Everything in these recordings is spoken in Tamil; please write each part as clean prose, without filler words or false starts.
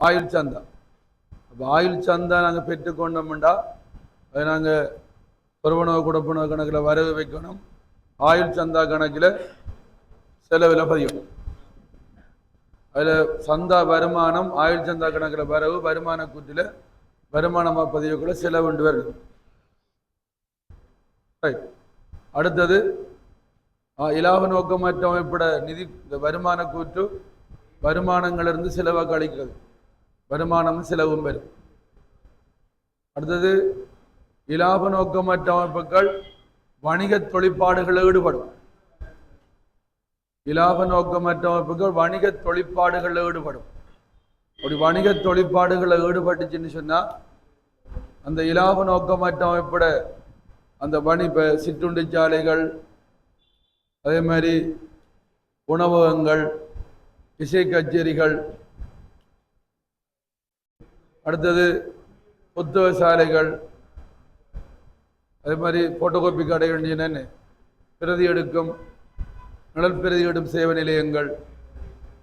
ஆயுள் சந்தா. அப்போ ஆயுள் சந்தா நாங்கள் பெற்றுக்கொண்டோம்டா அதை நாங்கள் பெருவனவு கொடுப்பனவு கணக்கில் வரவு வைக்கணும். ஆயுள் சந்தா கணக்கில் செலவில் பதியணும். அதில் சந்தா வருமானம் ஆயுள் சந்தா கணக்கில் வரவு வருமான கூட்டில் வருமானமாக பதிவுக்குள்ள செலவுண்டு வருது. ரைட். அடுத்தது இலாப நோக்கமற்ற அமைப்பிட நிதி இந்த வருமான கூற்று வருமானங்களிலிருந்து செலவாக கழிக்கிறது. வருமானமும் செலவும் வரும். அடுத்தது இலாப நோக்கமற்ற அமைப்புகள் வணிக தொழிற்பாடுகளில் ஈடுபடும். இலாப நோக்கமற்ற அமைப்புகள் வணிக தொழிற்பாடுகளில் ஈடுபடும். அப்படி வணிக தொழிற்பாடுகளில் ஈடுபட்டுச்சுன்னு சொன்னால் அந்த இலாப நோக்கமற்ற அமைப்பிட அந்த வணிக சிற்றுண்டி சாலைகள், அதே மாதிரி உணவகங்கள், இசை கச்சேரிகள், அடுத்தது புத்தக சாலைகள், அதே மாதிரி போட்டோகாப்பி கடைகள், என்னென்ன பிரதி எடுக்கும் நிழல் பிரதி எடுக்கும் சேவை நிலையங்கள்,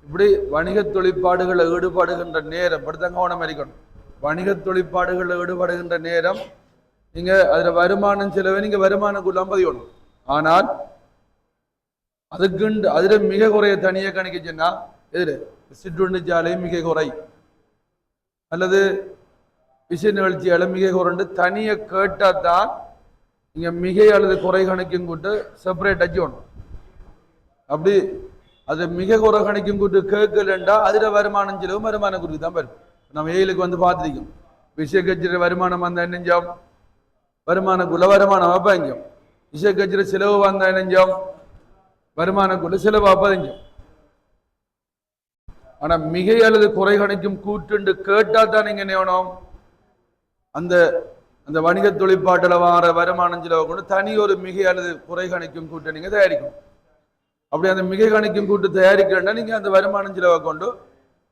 இப்படி வணிக தொழிற்பாடுகளில் ஈடுபடுகின்ற நேரம் படுத்தங்க கவனம் இருக்கணும். வணிக தொழிற்பாடுகளில் ஈடுபடுகின்ற நேரம் நீங்கள் அதில் வருமானம் செலவை நீங்கள் வருமானக்குள்ளாம் பதியணும். ஆனால் அதுக்குண்டு அதில் மிக குறைய தனியாக கணிக்கச்சுன்னா எதிர சிற்றுண்டி சாலை மிக குறை அல்லது விசை நிகழ்ச்சியால் மிக குறைண்டு தனியை கேட்டால் தான் நீங்கள் மிகை அல்லது குறை கணக்கும் கூட்டு செப்பரேட் அடிச்சோணும். அப்படி அது மிக குறை கணக்கும் கூட்டு கேட்கலண்டா அதில் வருமானம் செலவு வருமானம் குறித்து தான் வரும். நம்ம ஏழுக்கு வந்து பார்த்துருக்கோம். விசை கட்சியில் வருமானம் வந்தால் நெஞ்சோம் வருமானக்குள்ள வருமானம் பதிஞ்சோம். விசை கட்சியில் செலவு வந்தால் நெஞ்சோம் வருமானக்குள்ள செலவு பதிஞ்சோம். ஆனா மிகை அல்லது குறை கணிக்கும் கூட்டுண்டு கேட்டா தான் நீங்க என்ன வேணும், அந்த அந்த வணிக தொழிற்பாட்டில் வார வருமானம் செலவை கொண்டு தனி ஒரு மிகை அல்லது குறை கணிக்கும் கூட்டை நீங்க தயாரிக்கணும். அப்படி அந்த மிகை கணிக்கும் கூட்டு தயாரிக்கிறேன்னா நீங்க அந்த வருமானம் செலவை கொண்டு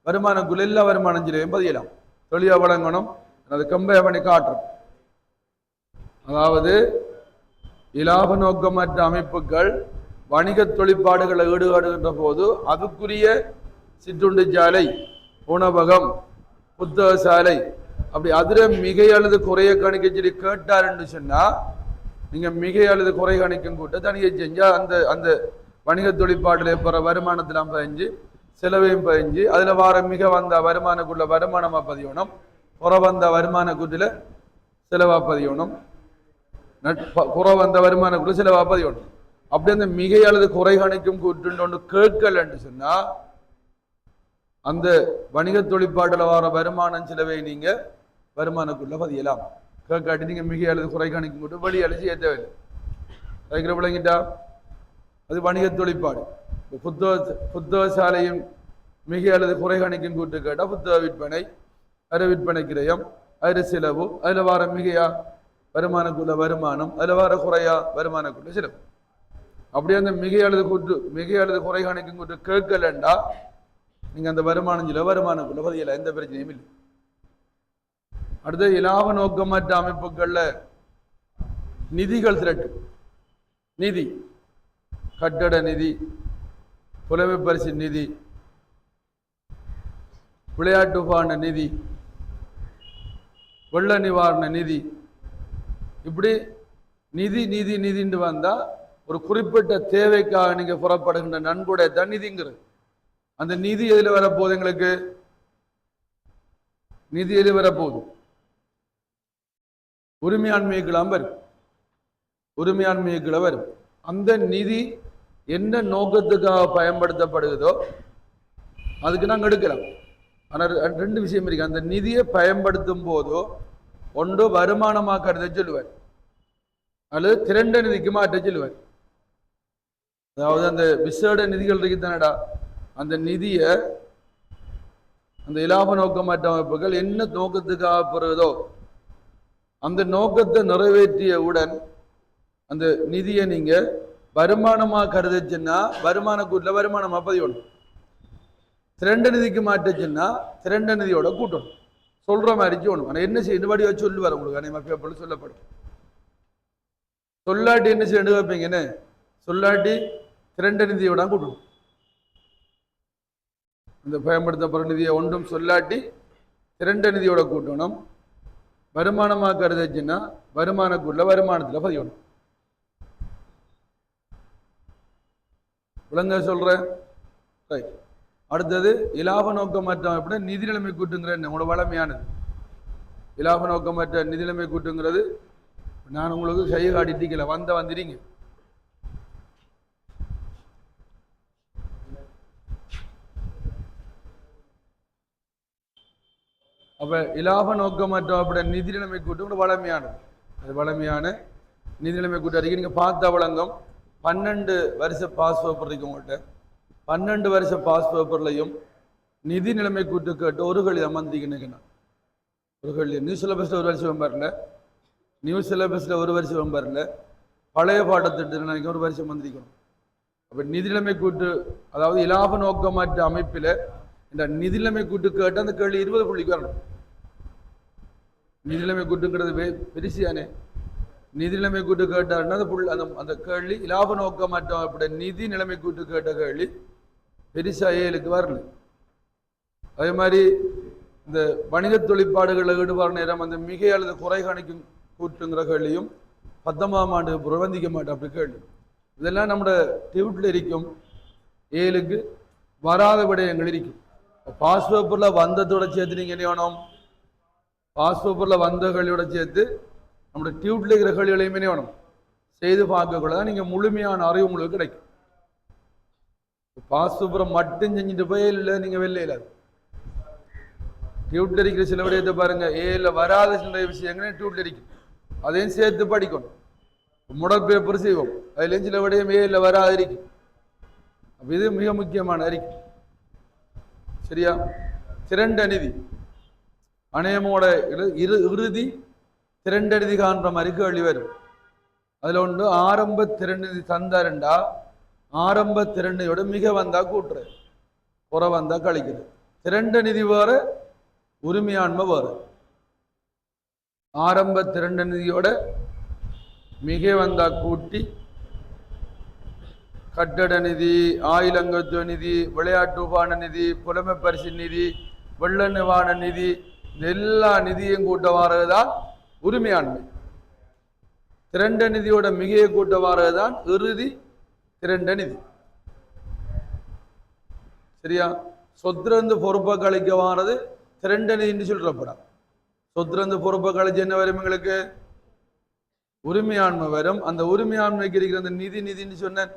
வருமானக்குள்ள எல்லா வருமானம் செலவையும் பதியலாம். தொழிலை வழங்கணும், அதை கம்பேர் பண்ணி காட்டுறோம். அதாவது இலாப நோக்கமற்ற அமைப்புகள் வணிக தொழிற்பாடுகளை ஈடுபடுகின்ற போது அதுக்குரிய சிற்றுண்டி சாலை, உணவகம், புத்தக சாலை, அப்படி அதில் மிகை அல்லது குறைய கணிக்க சொல்லி கேட்டாருன்னு சொன்னா நீங்க மிகை அல்லது குறை கணிக்கும் கூட்ட தனியை செஞ்சா அந்த அந்த வணிக தொழிற்பாட்டில் போற வருமானத்தில் பதிஞ்சு செலவையும் பதிஞ்சு அதுல வார மிக வந்த வருமானக்குள்ள வருமானமா பதியணும், குறை வந்த வருமான கூட்டில செலவா பதியணும், குறை வந்த வருமானக்குள்ள செலவா பதியணும். அப்படி அந்த மிகை அல்லது குறை கணிக்கும் கூட்டுன்னு ஒன்று கேட்கலன்னு சொன்னா அந்த வணிக தொழிற்பாட்டில் வர வருமானம் செலவை நீங்க வருமானக்குள்ள பதியலாம். கேட்காட்டி நீங்க மிகை அல்லது குறை கணிக்கும் கூட்டு வழி அழிச்சு ஏற்றவில்லை. அதுக்கிற விளங்கிட்டா அது வணிக தொழிற்பாடு. புத்தக சாலையும் மிகை அல்லது குறை கணிக்கும் கூட்டு கேட்டால் புத்தக விற்பனை, அரை விற்பனை கிரயம், அதில் செலவு, அதில் வர மிகையா வருமானக்குள்ள வருமானம், அதில் வர குறையா வருமானக்குள்ள செலவு. அப்படியே அந்த மிகை அல்லது குறை கணிக்கும் கூட்டு கேட்கலண்டா நீங்க அந்த வருமானம் செலவு வருமானக்குள்ள பதியல, எந்த பிரச்சனையும் இல்லை. அடுத்த இலாப நோக்கமற்ற அமைப்புகள்ல நிதிகள் திரட்டு, நிதி, கட்டட நிதி, புலமை பரிசு நிதி, விளையாட்டு உபகரண நிதி, வெள்ள நிவாரண நிதி, இப்படி நிதி நிதி நிதின்னு வந்தா ஒரு குறிப்பிட்ட தேவைக்காக நீங்க புறப்படுகின்ற நன்கொடை தான் நிதிங்கிறது. அந்த நிதி எதில் வரப்போகுது, எங்களுக்கு நிதி எது வரப்போகுது, உரிமையாண்மைக்குலாம் வரும், உரிமையாண்மைக்குள்ள வரும். அந்த நிதி என்ன நோக்கத்துக்காக பயன்படுத்தப்படுகிறதோ அதுக்கு நாங்கள் எடுக்கலாம். ஆனால் ரெண்டு விஷயம் இருக்கு. அந்த நிதியை பயன்படுத்தும் போதோ ஒன்று வருமானமாக கருத சொல்லுவார் அல்லது திரண்ட நிதிக்கு மாற்ற சொல்லுவார். அதாவது அந்த விசேட நிதிகள் இருக்குதானடா, அந்த நிதியை அந்த இலாப நோக்கமற்ற அமைப்புகள் என்ன நோக்கத்துக்காக பெறுவதோ அந்த நோக்கத்தை நிறைவேற்றியவுடன் அந்த நிதியை நீங்க வருமானமாக கருதுச்சுன்னா வருமான கூட்டில் வருமானமா பதியணும். திரண்ட நிதிக்கு மாற்றுச்சுன்னா திரண்ட நிதியோட கூட்டணும். சொல்ற மாதிரி செய்யணும். ஆனால் என்ன செய்யணும் வடிவா சொல்லுவார் உங்களுக்கு அனைவரும் சொல்லப்படும். சொல்லாட்டி என்ன செய்ய வைப்பீங்கன்னு சொல்லாட்டி திரண்ட நிதியோட கூட்டணும். இந்த பயன்படுத்தப்படுற நிதியை ஒன்றும் சொல்லாட்டி திரண்ட நிதியோட கூட்டணும். வருமானமாக கருதுச்சுன்னா வருமானக்குள்ள வருமானத்தில் பதியணும். விளங்க சொல்றேன். ரைட். அடுத்தது இலாப நோக்கமற்ற அப்படின்னா நிதி நிலைமை கூட்டுங்கிற உங்களோட வளமையானது. இலாப நோக்கமற்ற நிதி நிலைமை கூட்டுங்கிறது நான் உங்களுக்கு செய்ய காட்டிட்டீங்கள வந்துடுங்க. அப்ப இலாப நோக்கமற்ற அப்படின்ற நிதி நிலைமை கூட்டு வளமையானது. அது வளமையான நிதி நிலைமை கூட்டு அறிக்கை நீங்க பார்த்த வழங்கும் 12 வருஷ பாஸ் பேப்பர் இருக்கு உங்கள்கிட்ட. 12 வருஷ பாஸ் பேப்பர்லையும் நிதி நிலைமை கூட்டு கேட்டு ஒரு கல்வி அமர்ந்திருக்கேன். ஒரு கல்வி நியூ சிலபஸ்ல ஒரு வருஷம் வரல, நியூ சிலபஸ்ல ஒரு வருஷம் வரல, பழைய பாடத்திட்ட ஒரு வருஷம் வந்திருக்கணும். அப்ப நிதி நிலைமை கூட்டு அதாவது இலாப நோக்கமற்ற அமைப்பில் இந்த நிதி நிலைமை கூட்டு கேட்டு அந்த கேள்வி 20 புள்ளிக்கு வரணும். நிதி நிலைமை கூட்டுங்கிறது பெருசியானே. நிதி நிலைமை கூட்டு கேட்டாருன்னா அந்த கேள்வி இலாப நோக்கமற்ற அப்படி நிதி நிலைமை கூட்டு கேட்ட கேள்வி பெருசா 7க்கு வரல. அதே மாதிரி இந்த வணிக தொழிற்பாடுகளில் ஈடுபாடு நேரம் அந்த மிகை அல்லது குறை கணிக்கும் கூட்டுங்கிற கேள்வியும் 10ஆம் ஆண்டு பிரபந்திக்க மாட்டேன் அப்படி கேள்வி. இதெல்லாம் நம்மளோட டியூட்ல இருக்கும். 7க்கு வராத விடயங்கள் இருக்கும். பாஸ் பேப்பர்ல வந்ததோட சேர்த்து நீங்க என்ன வேணும், பாஸ் பேப்பர்ல வந்த கேள்வியோட சேர்த்து நம்மளோட டியூட்ல இருக்கிற கேள்விகளையுமே என்ன வேணும் செய்து பார்க்கக்கூடாது. நீங்க முழுமையான அறிவு உங்களுக்கு கிடைக்கும். பாஸ் பேப்பரை மட்டும் செஞ்சுட்டு போய் இல்லை நீங்க வெளில இல்லாது. டியூட்ல இருக்கிற சில விடயத்தை பாருங்க, ஏல வராத சில விஷயங்களே டியூட்ல இருக்கும், அதையும் சேர்த்து படிக்கணும். முடல் பேப்பர் செய்வோம், அதுலேயும் சில விடயம் ஏல வராது இருக்கும். அப்ப இது மிக முக்கியமான அறிக்கை. சரியா? திரண்ட நிதி அணையமோட இறுதி திரண்ட நிதி காண்ற மாதிரி கேள்வி வரும். அதுல ஒன்று ஆரம்ப திரண்டு நிதி தந்தாருண்டா ஆரம்ப திரண்டையோட மிக வந்தா கூட்டுற புற வந்தா கழிக்கிறது. திரண்ட நிதி வேற, உரிமையாண்மை வேற. ஆரம்ப திரண்ட நிதியோட மிக வந்தா கூட்டி கட்டட நிதி, ஆயுளங்கத்துவ நிதி, விளையாட்டு உபான நிதி, புலமை பரிசு நிதி, வெள்ள நிவாரண நிதி, இந்த எல்லா நிதியும் கூட்ட வாரதுதான் உரிமையாண்மை. திரண்ட நிதியோட மிகையை கூட்ட வாரதுதான் இறுதி திரண்ட நிதி. சரியா? சொத்திரந்து பொறுப்பை கழிக்க வாரது திரண்ட நிதின்னு சொல்றப்படா. சொத்திரந்து பொறுப்பை கழிச்சு என்ன வரும் எங்களுக்கு? உரிமையாண்மை வரும். அந்த உரிமையாண்மைக்கு இருக்கிற அந்த நிதின்னு சொன்ன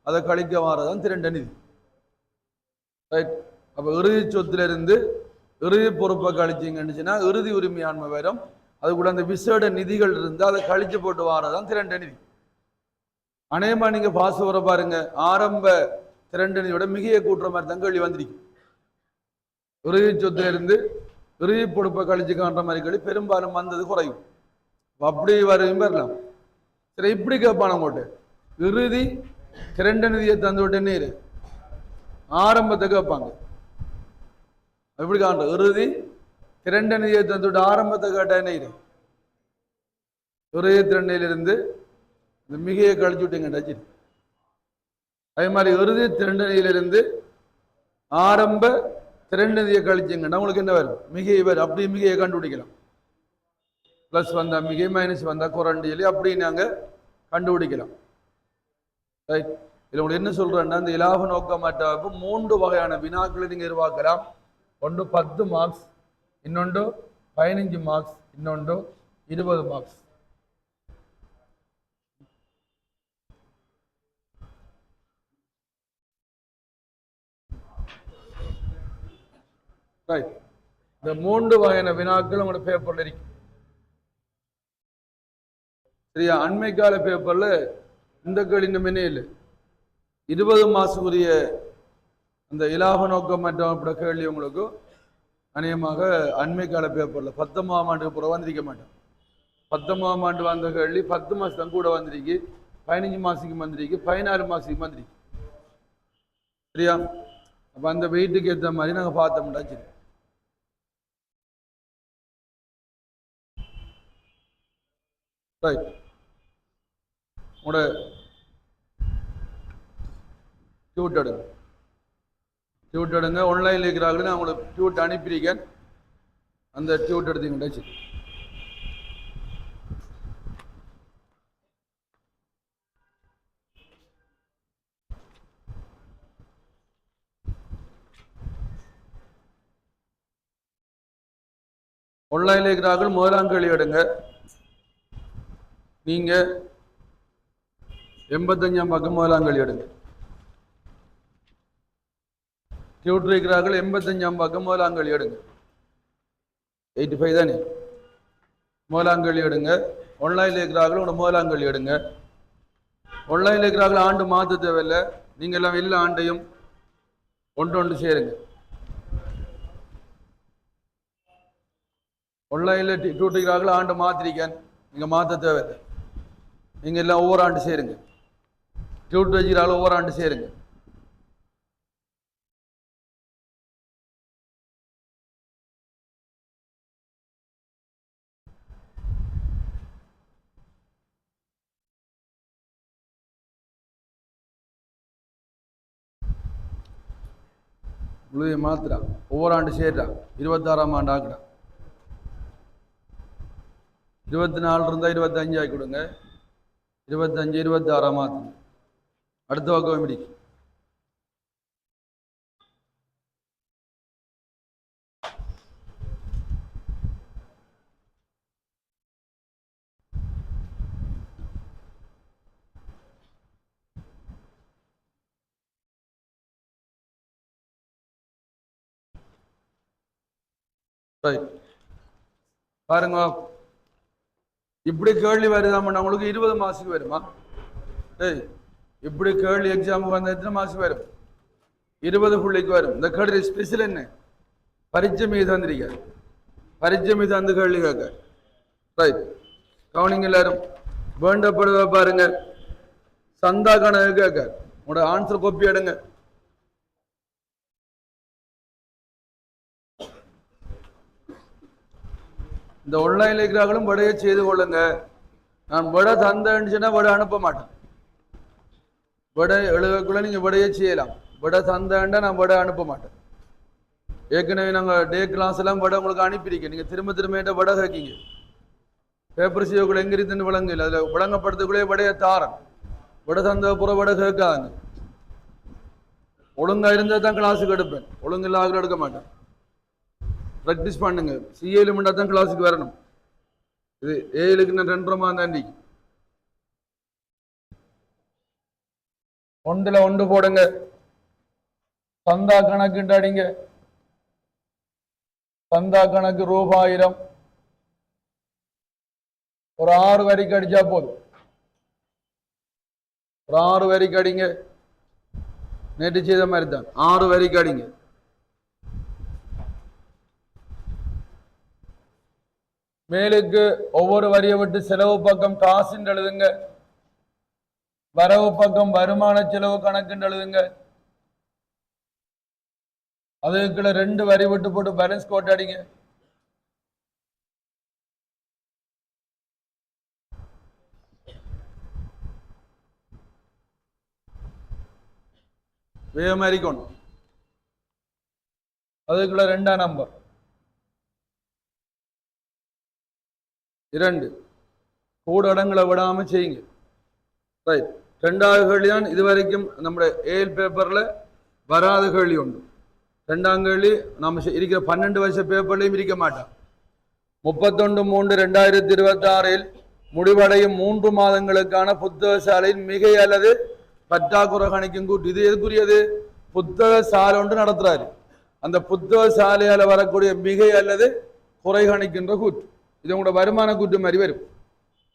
அதை கழிக்க வாரதான் திரண்ட நிதி. ரைட். அப்ப இறுதி சொத்திலிருந்து இறுதி பொறுப்பை கழிச்சிங்கன்னு இறுதி உரிமையாண்மை வரும். அதுக்குள்ள அந்த விசேட நிதிகள் இருந்து அதை கழிச்சு போட்டு வாரதான் திரண்ட நிதி. அநேகமா நீங்க பாஸ் வர பாருங்க, ஆரம்ப திரண்ட நிதியோட மிகையை கூட்டுற மாதிரி தான் கேள்வி வந்திருக்கும். இறுதி சொத்துல இருந்து இறுதி பொறுப்பை கழிச்சு காண்ற மாதிரி கேள்வி பெரும்பாலும் வந்தது குறையும். அப்படி வரையும் வரலாம். சரி, இப்படி கேட்பான போட்டு இறுதி திரண்ட நிதியை தந்து விட்டேன்னு ஆரம்பத்தை கேட்பாங்க. எப்படி காண்ற இறுதி திரண்ட நிதியை தந்து விட்டு ஆரம்பத்தை கேட்டா என்ன? இறுதி திரண்டையிலிருந்து இந்த மிகையை கழிச்சு விட்டீங்க. அதே மாதிரி இறுதி திரண்ட நிதியிலிருந்து ஆரம்ப திரண்ட நிதியை கழிச்சிங்கன்னா உங்களுக்கு என்ன வரும்? மிகை வரும். அப்படி மிகையை கண்டுபிடிக்கலாம். பிளஸ் வந்தா மிகை, மைனஸ் வந்தா குரண்டி அப்படி நாங்க கண்டுபிடிக்கலாம். ரைட். இதுல உங்களுக்கு என்ன சொல்றேன்னா, இந்த இலாப நோக்கமற்ற 3 வகையான வினாக்களை நீங்க எதிர்பார்க்கலாம். ஒன்று 10 மார்க்ஸ், இன்னொன்று 15 மார்க்ஸ், இன்னொன்று 20 மார்க்ஸ். ரைட். இந்த 3 வகையான வினாக்கள் உங்களோட பேப்பர்ல இருக்கு. சரியா? அண்மை கால பேப்பர்ல இந்த கேள்வி இன்னுமே இல்லை. 20 மாசத்துக்குரிய அந்த இலாப நோக்கமற்ற கேள்வி உங்களுக்கு அநேகமாக அண்மை கால பேப்பர்ல 10ஆம் ஆண்டுக்கு புற வந்திருக்க மாட்டேன். 10ஆம் ஆண்டு வந்த கேள்வி 10 மாசம் தான் கூட வந்திருக்கு, 15 மாசத்துக்கு வந்திருக்கு, 16 மாசத்துக்கு வந்திருக்கு. சரியா? அப்ப அந்த வெயிட்டுக்கு ஏற்ற மாதிரி நாங்க பார்த்தோம்டா. சரி. ரைட். உங்களோட டியூட் எடுங்க, டியூட் எடுங்க. ஆன்லைனில் இருக்கிறாங்களே நான் உங்களுக்கு டியூட் அனுப்பியிருக்கேன். அந்த டியூட் எடுத்தீங்கன்னா சரி. ஆன்லைன்ல இருக்கிறார்கள் முதலாம் கேள்வி எடுங்க. நீங்க 85ஆம் பக்கம் முதலாம் கேள்வி எடுங்க. டியூட்டர் இருக்கிறார்கள் 85ஆம் பக்கம் முதலாம் கேள்வி எடுங்க. 85 தானே? முதலாம் கேள்வி எடுங்க. ஆன்லைன்ல இருக்கிறார்கள் உங்க முதலாம் கேள்வி எடுங்க. ஆன்லைன்ல இருக்கிறார்கள் ஆண்டு மாற்ற தேவையில்லை. நீங்க எல்லாம் எல்லா ஆண்டையும் ஒன்று சேருங்க. ஆன்லைன்ல டியூட்டர் இருக்கிறார்கள் ஆண்டு மாத்திரிக்கேன், நீங்க மாற்ற தேவையில்லை. நீங்க எல்லாம் ஒவ்வொரு ஆண்டு சேருங்க. டியூட்டர் வச்சுக்கிறார்கள் ஒவ்வொரு ஆண்டு சேருங்க. முழுவை மாத்திரம் ஒவ்வொரு ஆண்டு சேர்றான். 26ஆம் ஆண்டு ஆக்கிடான். 24 இருந்தால் 25 ஆக்கி கொடுங்க. 25 26 மாற்றுங்க. அடுத்த பக்கம் எப்படி? பாருங்க, இப்படி கேள்வி வருதாமண்ணா உங்களுக்கு 20 மார்க்ஸுக்கு வருமா? ஏய், இப்படி கேள்வி எக்ஸாமுக்கு வந்த எத்தனை மார்க்ஸ் வரும்? 20 புள்ளிக்கு வரும். இந்த கேள்வி ஸ்பெஷல் என்ன? பரீட்சை மீது வந்திருக்க, பரீட்சை மீது அந்த கேள்வி கேட்க. ரைட், கவனிங்க எல்லாரும். வேண்டப்படுவ பாருங்க, சந்தா கணக்கு கேட்க. உங்களோட ஆன்சர் காப்பி எடுங்க. இந்த ஆன்லைன்ல இருக்கிறார்களும் விடையை செய்து கொள்ளுங்க. நான் விடை தந்தேன்னு விடை அனுப்ப மாட்டேன். விடை எழுதக்குள்ள நீங்க விடையை செய்யலாம். விடை தந்தேன்டா நான் விடை அனுப்ப மாட்டேன். ஏற்கனவே நாங்கள் டே கிளாஸ் எல்லாம் விடை உங்களுக்கு அனுப்பியிருக்கேன். நீங்க திரும்ப திரும்ப விடை கேட்கீங்க. பேப்பர் செய்யக்குள்ள எங்க இருக்குன்னு விளங்கல. அதுல விளங்கப்படுத்தக்குள்ளே விடையை தாரன். விடை தந்த புற விடை கேட்காதுங்க. ஒழுங்கா இருந்தால் தான் கிளாஸுக்கு எடுப்பேன். ஒழுங்கு இல்லாத எடுக்க மாட்டேன். ப்ராக்டிஸ் பண்ணுங்க. சிஏல மட்டும் தான் கிளாஸுக்கு வரணும். இது ஏழுக்கு நான் 2.5 தாண்டி 1ல் 1 போடுங்க. சந்தா கணக்கு அடிங்க. சந்தா கணக்கு ரூபாயிரம். ஒரு 6 வரிக்கு அடிச்சா போதும். ஒரு 6 வரிக்கு அடிங்க. நேற்று செய்த மாதிரி தான் 6 வரிக்கு அடிங்க. மேலுக்கு ஒவ்வொரு வரியை விட்டு செலவு பக்கம் காசுன்னு எழுதுங்க. வரவு பக்கம் வருமான செலவு கணக்குன்னு எழுதுங்க. அதுக்குள்ள 2 வரி விட்டு போட்டு பேலன்ஸ் கோட் அடிங்க. வேகமாரிக்கணும். அதுக்குள்ள 2ஆம் நம்பர் 2 கூட இடங்களை விடாம செய்யுங்க. ரைட், 2வது கேள்வி தான் இதுவரைக்கும் நம்முடைய ஏஎல் பேப்பர்ல வராத கேள்வி உண்டு. 2ஆம் கேள்வி நம்ம இருக்கிற 12 வருஷ பேப்பர்லையும் இருக்க மாட்டோம். 31/3/2026 முடிவடையும் 3 மாதங்களுக்கான புத்தக சாலையின் மிகை அல்லது பற்றாக்குறை கணிக்கும் கூட்டு. இது எதுக்குரியது? புத்தக சாலை ஒன்று நடத்துறாரு. அந்த புத்தக சாலையால வரக்கூடிய மிகை அல்லது குறை கணிக்கின்ற கூட்டு. இது உங்களோட வருமான கூட்டு மாதிரி வரும்.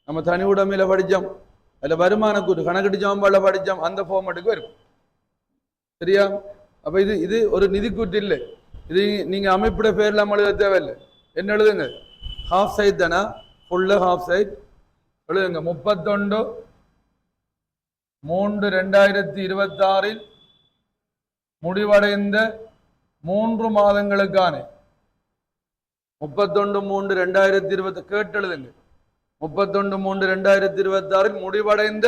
நம்ம தனி உடைமையில படித்தோம், அதில் வருமான கூட்டு கணக்கெட்டு ஜாம்பால படித்தோம், அந்த ஃபார்மேட்டுக்கு வரும். சரியா? அப்ப இது ஒரு நிதி கூட்டு இல்லை. இது நீங்க அமைப்பிட பேர்ல எழுத தேவையில்லை. என்ன எழுதுங்க? ஹாஃப் சைட் தானே, ஃபுல்லு ஹாஃப் சைட் எழுதுங்க. 31/3/2026 முடிவடைந்த 3 மாதங்களுக்கான 31/3/2020 கேட்டு எழுதுங்க. 31/3/2026 முடிவடைந்த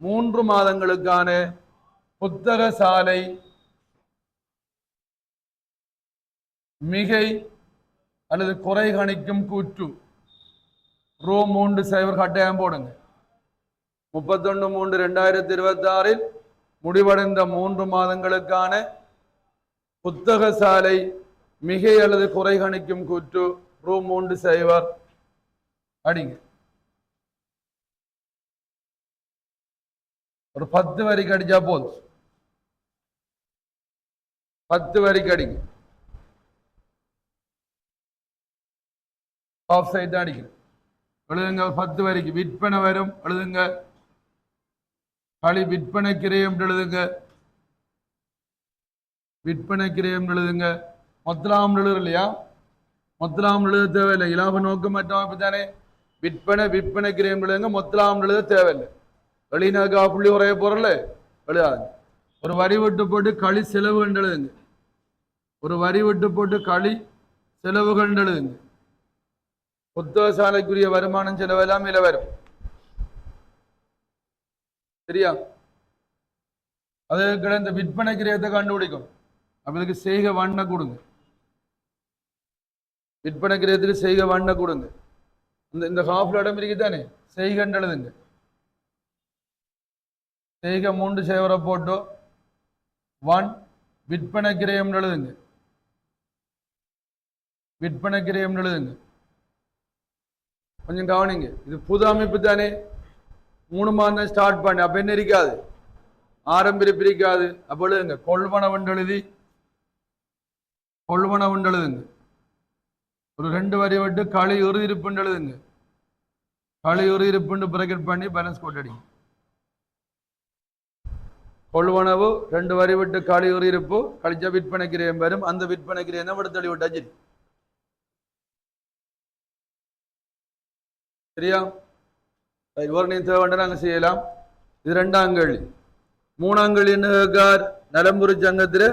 3 மாதங்களுக்கான புத்தக சாலை மிகை அல்லது குறை கணிக்கும் கூற்று ரூம் 3 சைவர் கட்டாயம் போடுங்க. 31/3/2026 முடிவடைந்த 3 மாதங்களுக்கான புத்தக சாலை மிகை அல்லது குறை கணிக்கும் கூற்று ரூம் 3 சைவர் அடிங்க. ஒரு 10 வரிக்கு அடிச்சா போதும். 10 வரிக்கு அடிங்க. ஆஃப் சைட் தான் அடிக்கிறேன். எழுதுங்க. 10 வரிக்கு விற்பனை வரும் எழுதுங்க. களி விற்பனை கிரயம் எழுதுங்க. விற்பனை கிரயம் எழுதுங்க. மொத்தலாம் எழுது இல்லையா? மொத்தலாம் எழுத தேவையில்லை. இலாப நோக்கம் மற்ற தானே. விற்பனை கிரயம் எழுதுங்க. மொத்தலாம் எழுத தேவையில்லை. வெளிநாக்கா புள்ளி உரைய பொருள் எழுதாது. ஒரு வரி விட்டு போட்டு களி செலவு கண்டு எழுதுங்க. ஒரு வரி விட்டு போட்டு களி செலவு கண்டு எழுதுங்க. புத்தக சாலைக்குரிய வருமானம் செலவெல்லாம் இல வரும். சரியா? அதுக்கு இந்த விற்பனை கிரயத்தை கண்டுபிடிக்கும். அப்ப இதுக்கு செய்க வண்ண கொடுங்க. விற்பனை கிரயத்துக்கு செய்க வண்ண கொடுங்க. இந்த ஹாஃப்ல இடம் இருக்குதானே, செய்கண்டு எழுதுங்க. செய்க 3 சேவரை போட்டு 1 விற்பனை கிரயம் எழுதுங்க. விற்பனை கிரயம் எழுதுங்க. கொஞ்சம் கவனிங்க. இது புது அமைப்பு தானே, 3 மாதம் ஸ்டார்ட் பண்ணி அப்ப என்ன இருக்காது, பிரிக்காது. அப்ப எழுதுங்க. கொள்வனவன் எழுதி கொள்வனவன் எழுதுங்க. ஒரு 2 வரி விட்டு களி இறுதி இருப்புன்னு எழுதுங்க. களி இறுதி இருப்புன்னு பிரேக்கெட் பண்ணி பேலன்ஸ் போட்டு அடிங்க. கொள்வனவு 2 வரி விட்டு களி இறுதி இருப்பு கழிச்சா விற்பனை கிரயம் வரும். அந்த விற்பனை கிரயம் தான் விட தள்ளி விட்டா சரி. சரியா? நீங்க தேவை நாங்க செய்யலாம். இது 2ஆம் கேள்வி. 3ஆம் கேள்வி என்ன கேட்கார்? நலம்புரி சங்கத்துல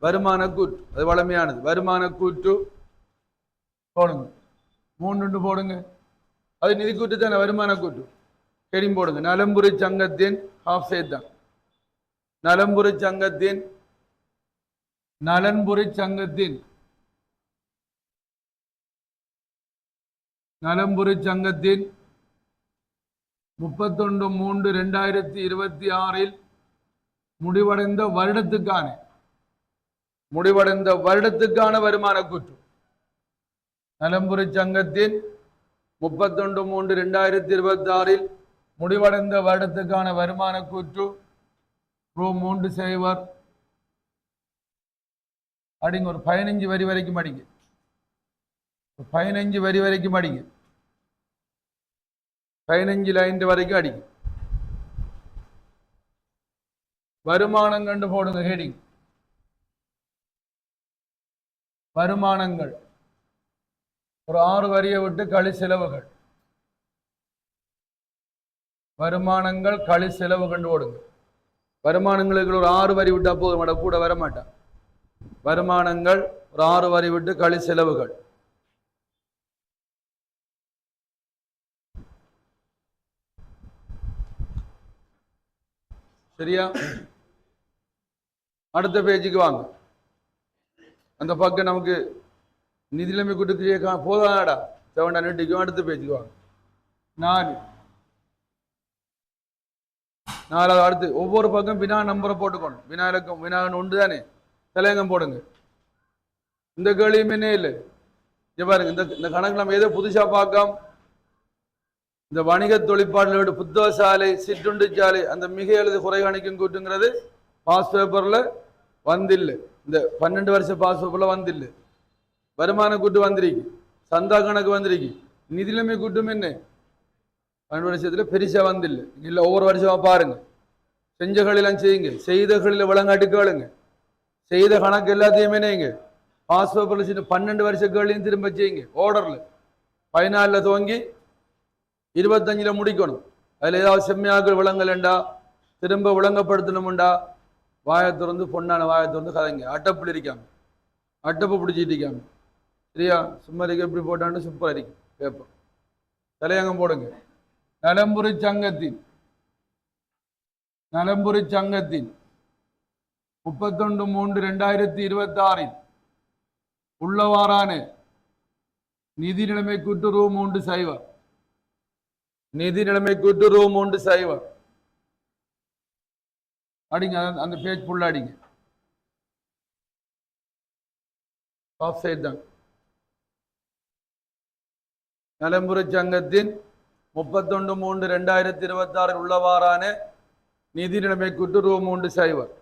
வருமான கூற்று. அது வளமையானது. வருமான கூற்று போடுங்க. 3 போடுங்க. அது நிதி கூற்று தானே, வருமான கூற்று. கேள்வி போடுங்க. நலம்புரி சங்கத்தின் ஹாஃப் சைட் தான். நலம்புரி சங்கத்தின் 31/3/2026 முடிவடைந்த வருடத்துக்கான வருமான கூற்று. நலம்புரி சங்கத்தின் 31/3/2026 முடிவடைந்த வருடத்துக்கான வருமான கூற்று ரூம் 3 சேவர் அடிங்க. ஒரு 15 வரி வரைக்கும் அடிங்க. 15 வரி வரைக்கும் அடிங்க. 15 லைன் வரைக்கும் அடிங்க. வருமானம் கண்டு போடுங்க. ஹெடிங் வருமானங்கள். ஒரு 6 வரியை விட்டு களி செலவுகள். வருமானங்கள் களி செலவு கண்டு போடுங்க. வருமானங்களுக்கு ஒரு 6 வரி விட்டா போதும், கூட வர மாட்டான். வருமானங்கள் ஒரு 6 வரி விட்டு களி செலவுகள். சரியா? அடுத்த பேஜுக்கு வாங்க. அந்த பக்கம் நமக்கு நிதிநிலைமை கூட்டு போதாடா செவன்டா நெட்டிக்கும். அடுத்த பேஜுக்கு வாங்க. 4 அடுத்து ஒவ்வொரு பக்கம் வினா நம்பரை போட்டுக்கணும். வினா இலக்கம் வினா ஒன்று தானே, தலையங்கம் போடுங்க. இந்த கேள்வியும் என்ன இல்லை பாருங்க. இந்த கணக்கு நம்ம ஏதோ புதுசா பார்க்காம இந்த வணிக தொழிற்பாடுகளோட புத்தக சாலை, சிற்றுண்டி சாலை, அந்த மிகை அல்லது குறை கணிக்கும் கூட்டுங்கிறது பாஸ் பேப்பர்ல வந்தில்லை. இந்த 12 வருஷ பாஸ் பேப்பர்ல வந்தில்லை. வருமான கூட்டு வந்திருக்கு, சந்தா கணக்கு வந்திருக்கு, நிதிநிலைமை கூட்டும் என்ன 12 வருஷத்துல பெருசா வந்தில்லை. இல்ல ஒவ்வொரு வருஷமா பாருங்க. செஞ்சகளிலாம் செய்யுங்க. செய்தகளில் விளங்காட்டு கேளுங்க. செய்த கணக்கு எல்லாத்தையுமே நீங்க பாஸ் பேப்பர்ல 12 வருஷ கேள்வியும் திரும்ப செய்யுங்க. ஆர்டர்ல 14ல துவங்கி 25ல முடிக்கணும். அதுல ஏதாவது செம்மையாக்கள் விளங்கலண்டா திரும்ப விளங்கப்படுத்தணும்டா வாயை திறந்து பொண்ணான வாயை திறந்து கதைங்க. அட்டப்புல இருக்காம, அட்டப்பு பிடிச்சிட்டு இருக்காம. சரியா? சும்மா இருக்க எப்படி போட்டான்னு சூப்பரா இருக்கும் பேப்பர். தலையங்கம் போடுங்க. நலம்புரி சங்கத்தின் 31/3/2026 உள்ளவாறான நிதி நிலைமை கூட்டுறவு 3 சைவர். நிதி நிலைமை கூட்டுறவு 3 சைவர். அடிங்க அந்த பேஜ் ஃபுல்லா அடிங்க. ஆஃப் சைட் தான். நலம்புரி சங்கத்தின் 31/3/2026 உள்ளவாறான நிதி நிலைமை கூட்டுறவு 3 சைவர்.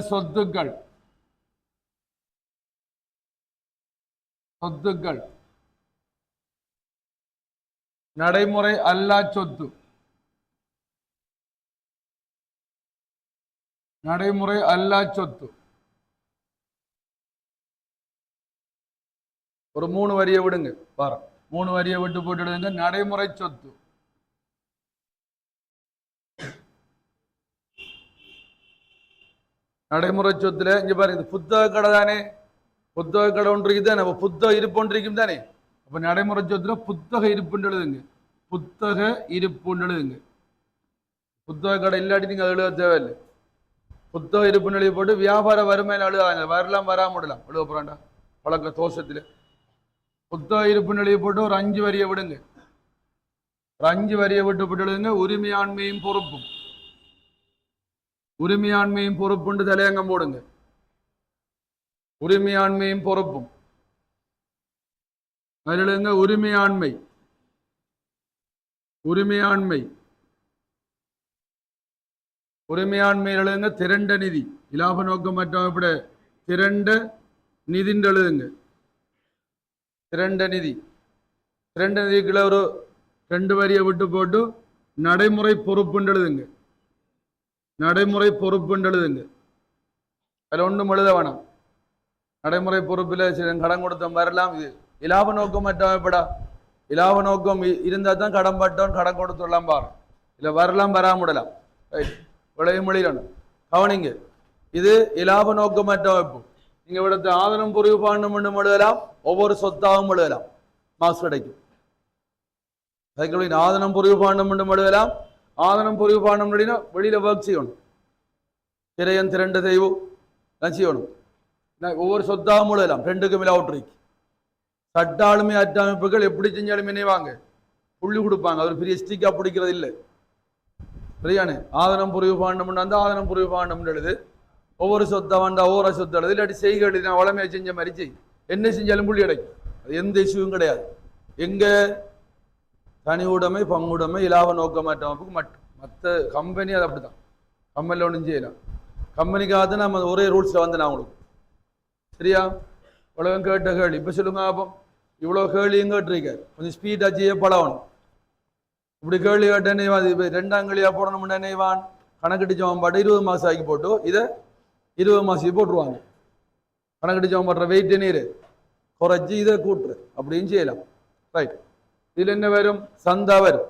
சொத்துக்கள் சொத்துக்கள் நடைமுறை அல்லா சொத்து. நடைமுறை அல்லா சொத்து ஒரு 3 வரியை விடுங்க. பாரு 3 வரியை விட்டு போட்டுடுங்க. நடைமுறை சொத்து நடைமுறை சொத்துல இங்க பாருங்க, புத்தக கடை தானே, புத்தக கடை ஒன்று இருக்குதானே, புத்தக இருப்பு ஒன்று இருக்கும் தானே. அப்ப நடைமுறை சொத்துல புத்தக இருப்புன்னு எழுதுங்க. புத்தக இருப்புன்னு எழுதுங்க. புத்தக கடை இல்லாட்டி நீங்க எழுத தேவையில்லை. புத்தக இருப்புன்னு எழுதி போட்டு வியாபார வறுமையில எழுதாங்க. வரலாம் வராம விடலாம். எழுத போறாண்டா பழக்க தோஷத்துல. புத்தக இருப்புன்னு எழுதி போட்டு ஒரு 5 வரியை விடுங்க. ஒரு 5 வரியை விட்டு போட்டு எழுதுங்க. உரிமையாண்மையும் பொறுப்பும். உரிமையாண்மையும் பொறுப்புண்டு தலையங்கம் போடுங்க. உரிமையாண்மையும் பொறுப்பும் எழுதுங்க. உரிமையாண்மை உரிமையாண்மை உரிமையாண்மை எழுதுங்க. திரண்ட நிதி இலாப நோக்கமற்ற திரண்ட நிதி எழுதுங்க. திரண்ட நிதி. திரண்ட நிதிக்குள்ள ஒரு 2 வரியை விட்டு போட்டு நடைமுறை பொறுப்புன்னு எழுதுங்க. நடைமுறை பொறுப்பு எழுதுங்க. அதில் ஒன்றும் எழுத வேணாம். நடைமுறை பொறுப்பில் கடன் கொடுத்த வரலாம். இது இலாப நோக்கம் மற்றப்படா. இலாப நோக்கம் இருந்தால் தான் கடன் பட்டோம் கடன் கொடுத்துடலாம் பாரு. இல்லை வரலாம் வராமடலாம். ரைட் விளையும் மொழியிடணும். கவனிங்க, இது இலாப நோக்கமற்ற அமைப்பு. நீங்க இவிடத்தை ஆதனம் புரிவு பாண்டம் என்றும் எழுதலாம், ஒவ்வொரு சொத்தாகவும் எழுதலாம், மார்க்ஸ் கிடைக்கும். ஆதனம் புரிவு பாண்டம் என்றும் எழுதலாம். ஆதனம் புரிவு பாண்டம் அப்படின்னா வெளியில ஒர்க் செய்யணும். திரையன் திரண்டு தெய்வு செய்யணும். ஒவ்வொரு சொத்தாகவும் எழுதலாம். 2க்கு மேல அவுட்ரிக்கு சட்ட ஆளுமை அற்ற அமைப்புகள் எப்படி செஞ்சாலும் இணைவாங்க, புள்ளி கொடுப்பாங்க. அவர் பெரிய ஸ்டிக்கா பிடிக்கிறது இல்லை. சரியானே. ஆதனம் புரிவு பாண்டம் அந்த ஆதனம் புரிவு பாண்டம் எழுது. ஒவ்வொரு சொத்தை வேண்டா ஒவ்வொரு சொத்து எழுது. இல்லாட்டி செய்க எழுதி நான் வளமையை செஞ்ச மாதிரி செய். என்ன செஞ்சாலும் புள்ளி கிடைக்கும். அது எந்த இஷ்யூவும் கிடையாது. எங்க தனி உடைமை பங்குடைமை இலாப நோக்கமற்ற அமைப்புக்கு மட்டும். மற்ற கம்பெனி அது அப்படித்தான். கம்பெனியில் ஒன்றும் செய்யலாம். கம்பெனிக்காக நம்ம ஒரே ரூல்ஸில் வந்து நான் உங்களுக்கு. சரியா? இவ்வளவு கேட்ட கேள்வி இப்போ சொல்லுங்க. அப்போ இவ்வளோ கேள்வியும் கேட்டிருக்காரு. கொஞ்சம் ஸ்பீடாக செய்ய பழகணும். இப்படி கேள்வி கேட்டேனே இப்போ 2ஆம் கேள்வியா போடணும்னு நினைவான் கணக்கெட்டிச்சவன் பாட்டு 20 மாதம் ஆக்கி போட்டு இதை 20 மாதம் போட்டுருவாங்க. கணக்கெட்டிச்சவன் படுற வெயிட் நீர் குறைச்சி இதை கூட்டுரு அப்படின்னு செய்யலாம். ரைட். இதில் என்ன வரும்? சந்தா வரும்.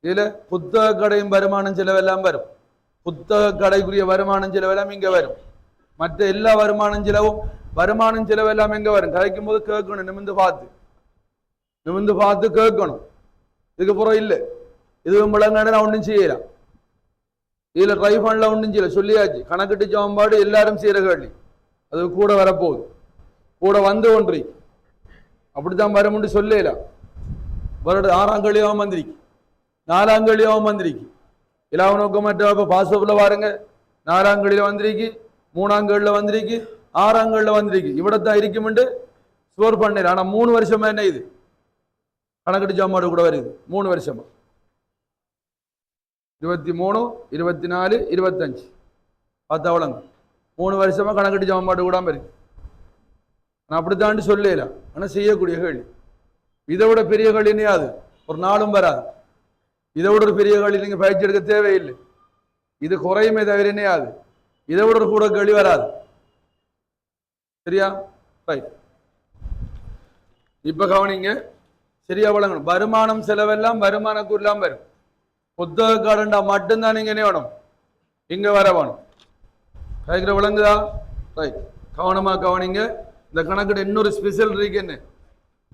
இதில் புத்தக கடையும் வருமானம் செலவெல்லாம் வரும். புத்தக கடைக்குரிய வருமானம் செலவெல்லாம் இங்கே வரும். மற்ற எல்லா வருமானம் செலவெல்லாம் எங்கே வரும்? கதைக்கும் போது கேட்கணும். நிமிந்து பார்த்து கேட்கணும். இதுக்கப்புறம் இல்லை இது முழங்கான நான் ஒன்றும் செய்யலாம். இதில் ட்ரை பண்ணல ஒன்றும் செய்யல. சொல்லியாச்சு. கணக்கிட்டு சமன்பாடு எல்லாரும் செய்கிற கேள்வி. அது கூட வரப்போகுது. கூட வந்து ஒன்றி அப்படித்தான் வரும்னு சொல்லலாம். வருட 6ஆம் கேள்வியாகவும் வந்திருக்கு, 4ஆம் கேள்வியாகவும் வந்திருக்கு. இலாப நோக்கமற்ற பாஸ்போர்ட்ல பாருங்க. 4ஆம் கேள்வியில் வந்திருக்கு, 3ஆம் கேள்வியில் வந்திருக்கு, 6ஆம் கேள்வியில் வந்திருக்கு. இவ்வளோத்தான் இருக்குமெண்டு ஸ்கோர் பண்ணல. ஆனால் 3 வருஷமா என்ன இது கணக்கெட்டு சாப்பாடு கூட வருது. 3 வருஷமா 23, 24, 25 பார்த்தா வளங்க 3 வருஷமா கணக்கெட்டு சாப்பாடு கூட வருது. நான் அப்படித்தாண்டி சொல்லலாம். ஆனால் செய்யக்கூடிய கேள்வி. இதை விட பெரிய கேள்வி என்னையாது ஒரு நாளும் வராது. இதை விட ஒரு பெரிய கேள்வி நீங்க பயிற்சி எடுக்க தேவையில்லை. இது குறையுமே தவிர என்னையாது இதை விட ஒரு கூட கேள்வி வராது. சரியா? ரைட். இப்ப கவனிங்க, சரியா வழங்கணும். வருமானம் செலவெல்லாம் வருமானக்குள்ளாம் வரும். புத்தக காரண்டா மட்டும்தான் நீங்க என்ன வேணும் இங்க வர வேணும். கைக்கிற விளங்குதா? ரைட். கவனமா கவனிங்க. இந்த கணக்கு இன்னொரு ஸ்பெஷல் இருக்கு. என்ன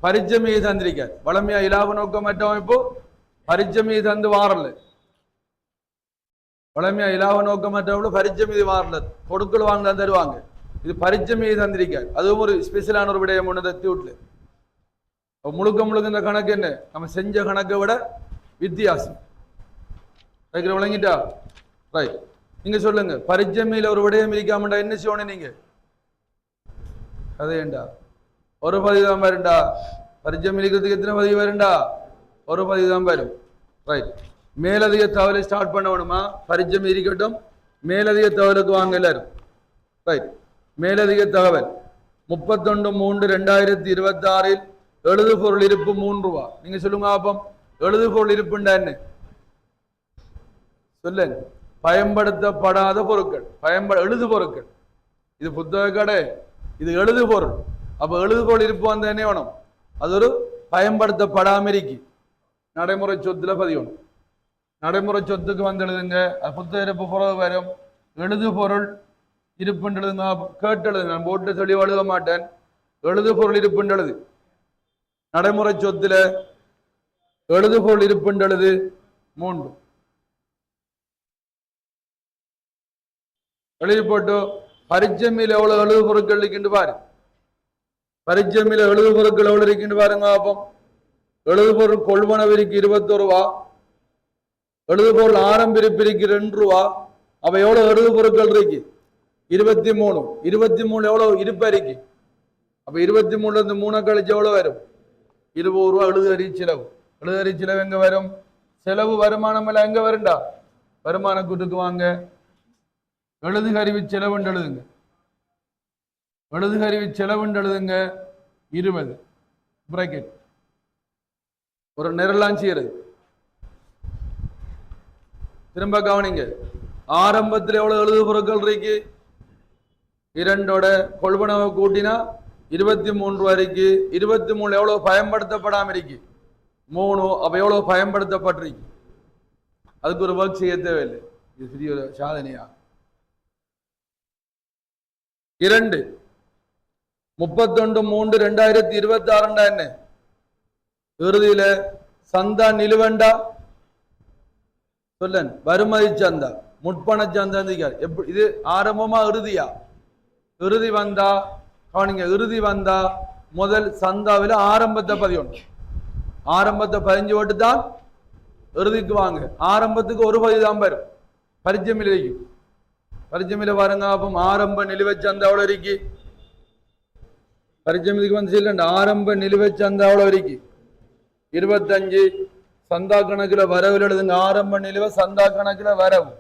பரிச்சமையை தந்திருக்கார். வளமையா இலாப நோக்கமற்ற அமைப்பு பரிச்சமையை தந்து வாரல. பழமையா இலாப நோக்கமற்றவங்களும் பரிச்சை மீது மாறல கொடுக்கல் வாங்க தருவாங்க. இது பரிச்சை மீது தந்திருக்காரு. அதுவும் ஒரு ஸ்பெஷலான ஒரு விடயம் ஒன்று தத்தி விட்டுல. முழுக்க முழுக்க இந்த கணக்கு என்ன, நம்ம செஞ்ச கணக்கை விட வித்தியாசம். விளங்கிட்டா? ரைட். நீங்க சொல்லுங்க, பரிச்சை மீது ஒரு விடயம் இருக்காமண்டா என்ன செய்யணும் நீங்க? அதேண்டா ஒரு பதிவு தான் வருண்டா. பரிச்சை இருக்கிறதுக்கு எத்தனை பதிவு வருண்டா? ஒரு பதிவு தான் வரும். ரைட். மேலதிக தகவலை ஸ்டார்ட் பண்ண வேணுமா? பரிச்சை இருக்கட்டும், மேலதிக தகவலுக்கு வாங்க எல்லாரும். ரைட். மேலதிக தகவல் 31/3/2026 எழுதுபொருள் இருப்பு 3 ரூபா. நீங்க சொல்லுங்க பாப்போம், எழுதுபொருள் இருப்புண்டா என்ன சொல்லுங்க. பயன்படுத்தப்படாத பொருட்கள், எழுது பொருட்கள். இது புத்தக கடை, இது எழுது பொருள். அப்ப எழுதுபொருள் இருப்பு வந்து என்ன வேணும்? அது ஒரு பயன்படுத்தப்படாம இருக்கு. நடைமுறை சொத்துல பதியணும். நடைமுறை சொத்துக்கு வந்து எழுதுங்க. புத்தக இருப்பு புறவு வரும். எழுது பொருள் இருப்புன்னு எழுதுங்க. கேட்டு எழுதுங்க. நான் போட்டு சொல்லி எழுத மாட்டேன். எழுது பொருள் இருப்புன்னு எழுது. நடைமுறை சொத்துல எழுது பொருள் இருப்புன்னு எழுது 3. எழுதி போட்டு பரிச்சையில் எவ்வளவு எழுது பொருட்கள் இருக்கின்ற பாரு. பரிச்சையில் எழுது பொருட்கள் எவ்வளவு இருக்கின்ற பாருங்க. அப்போ எழுது பொருள் கொள்வனவிற்கு 21 ரூபா, எழுது பொருள் ஆரம்பிப்பு 2 ரூபா. அப்ப எவ்வளவு எழுது பொருட்கள் இருக்கு? 23. 23 எவ்வளவு இருப்பு இருக்கு? அப்ப 23 இருந்து 3 கழிச்சு எவ்வளவு வரும்? 20 ரூபா எழுதுகறி செலவு. எழுதுகறி செலவு எங்க வரும்? செலவு வருமானம் எல்லாம் எங்க வருண்டா? வருமான கூட்டுக்கு வாங்க. எழுதுகருவி செலவுண்டு எழுதுங்க. எழுதுகருவி செலவுண்டு எழுதுங்க 20 பிராக்கெட். ஒரு நிரலாம் செய்யறது. திரும்ப கவனிங்க. ஆரம்பத்தில் எவ்வளவு எழுது பொருட்கள் இருக்கு? 2ஓட கொள்வனவை கூட்டினா 23 ரூபாய் இருக்கு. 23 எவ்வளவு பயன்படுத்தப்படாம இருக்கு? 3. அப்ப எவ்வளவு பயன்படுத்தப்பட்டிருக்கு? அதுக்கு ஒரு ஒர்க் செய்ய தேவையில்லை. இது பெரிய ஒரு சாதனையா? 2 31/3/2026 என்ன? இறுதியில சந்தா நிலுவண்டா சொல்ல வருமதி சந்தா முற்பண சந்தா. இது ஆரம்பமா இறுதியா? இறுதி வந்தா கவனிங்க. இறுதி வந்தா முதல் சந்தாவில் ஆரம்பத்தை பதியணும். ஆரம்பத்தை 15 ஓட்டு தான் இறுதிக்கு வாங்க. ஆரம்பத்துக்கு ஒரு பதிவு தான் வரும். பரிச்சைமில் இருக்கும். பரிச்சைமில பாருங்க. அப்போ ஆரம்ப நிலுவை சந்தா எவ்வளவு இருக்கு? பரிச்சைமிலுக்கு வந்து இல்ல, ஆரம்ப நிலுவை சந்தா எவ்வளவு இருக்கு? 25. சந்தா கணக்குல வரவு எழுதுங்க. ஆரம்ப நிலுவை சந்தா கணக்குல வரவு.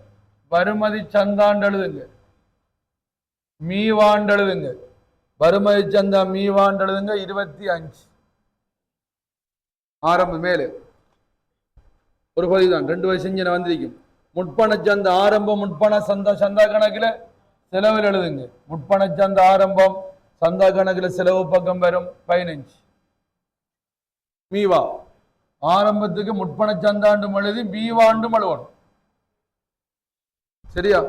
வருமதி சந்தாண்டு எழுதுங்க. மீவாண்டு எழுதுங்க. வருமதி சந்தா மீவாண்டு எழுதுங்க 25. ஆரம்ப மேலே ஒரு பதிவு தான் 2 வயசு செஞ்சு வந்திருக்கும். முற்பண சந்த ஆரம்பம் முற்பண சந்தா சந்தா கணக்குல செலவில் எழுதுங்க. முற்பண சந்த ஆரம்பம் சந்தா கணக்குல செலவு பக்கம் வரும் 15. மீவா ஆரம்பத்துக்கு முற்பண சந்தாண்டு எழுதி மீவாண்டு எழுவணும். சரியா?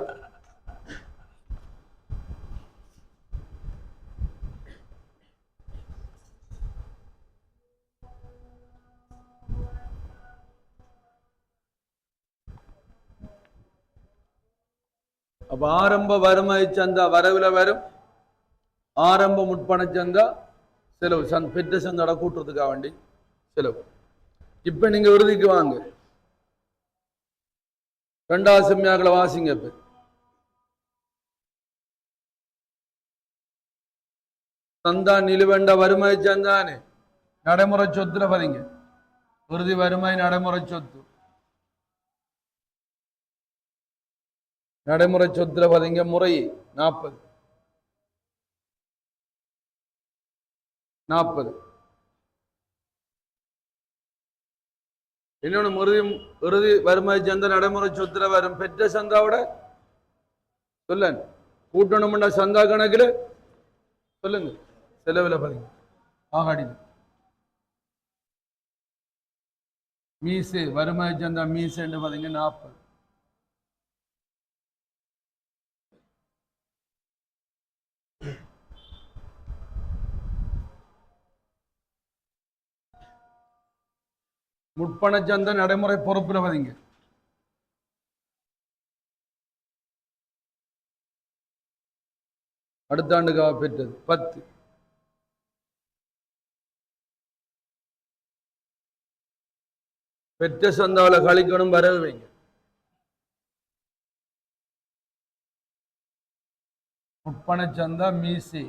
அப்ப ஆரம்ப வருமதி சந்தா வரவுல வரும். ஆரம்ப முற்பண சந்தா செலவு பெற்ற சந்தாட கூட்டுறதுக்காக வேண்டி செலவு. இப்ப நீங்க இறுதிக்கு வாங்க. 2வது செம்மியாக்களை வாசிங்க. இப்ப சந்தா நிலுவண்ட வருமதி சந்தானே நடைமுறை சொத்துல பதிங்க. இறுதி வருமை நடைமுறை சொத்து. நடைமுறை சொத்துல பதிங்க. முறை 40. இன்னொன்னு இறுதி வருமதி சந்தா நடைமுறை சொத்துல வரும். பெற்ற சந்தாவோட சொல்ல கூட்டணும்னா சந்தா கணக்குல சொல்லுங்க. செலவுல பதிங்க. ஆகாடி மீசு வருமதி சந்தா மீசு பதிங்க 40. முற்பண சந்த நடைமுறை பொறுப்புல பதிங்க. அடுத்த ஆண்டுக்காக பெற்றது 10. பெற்ற சந்தாவில் கழிக்கணும் வரவு வைங்க. முப்பண சந்தா மீசி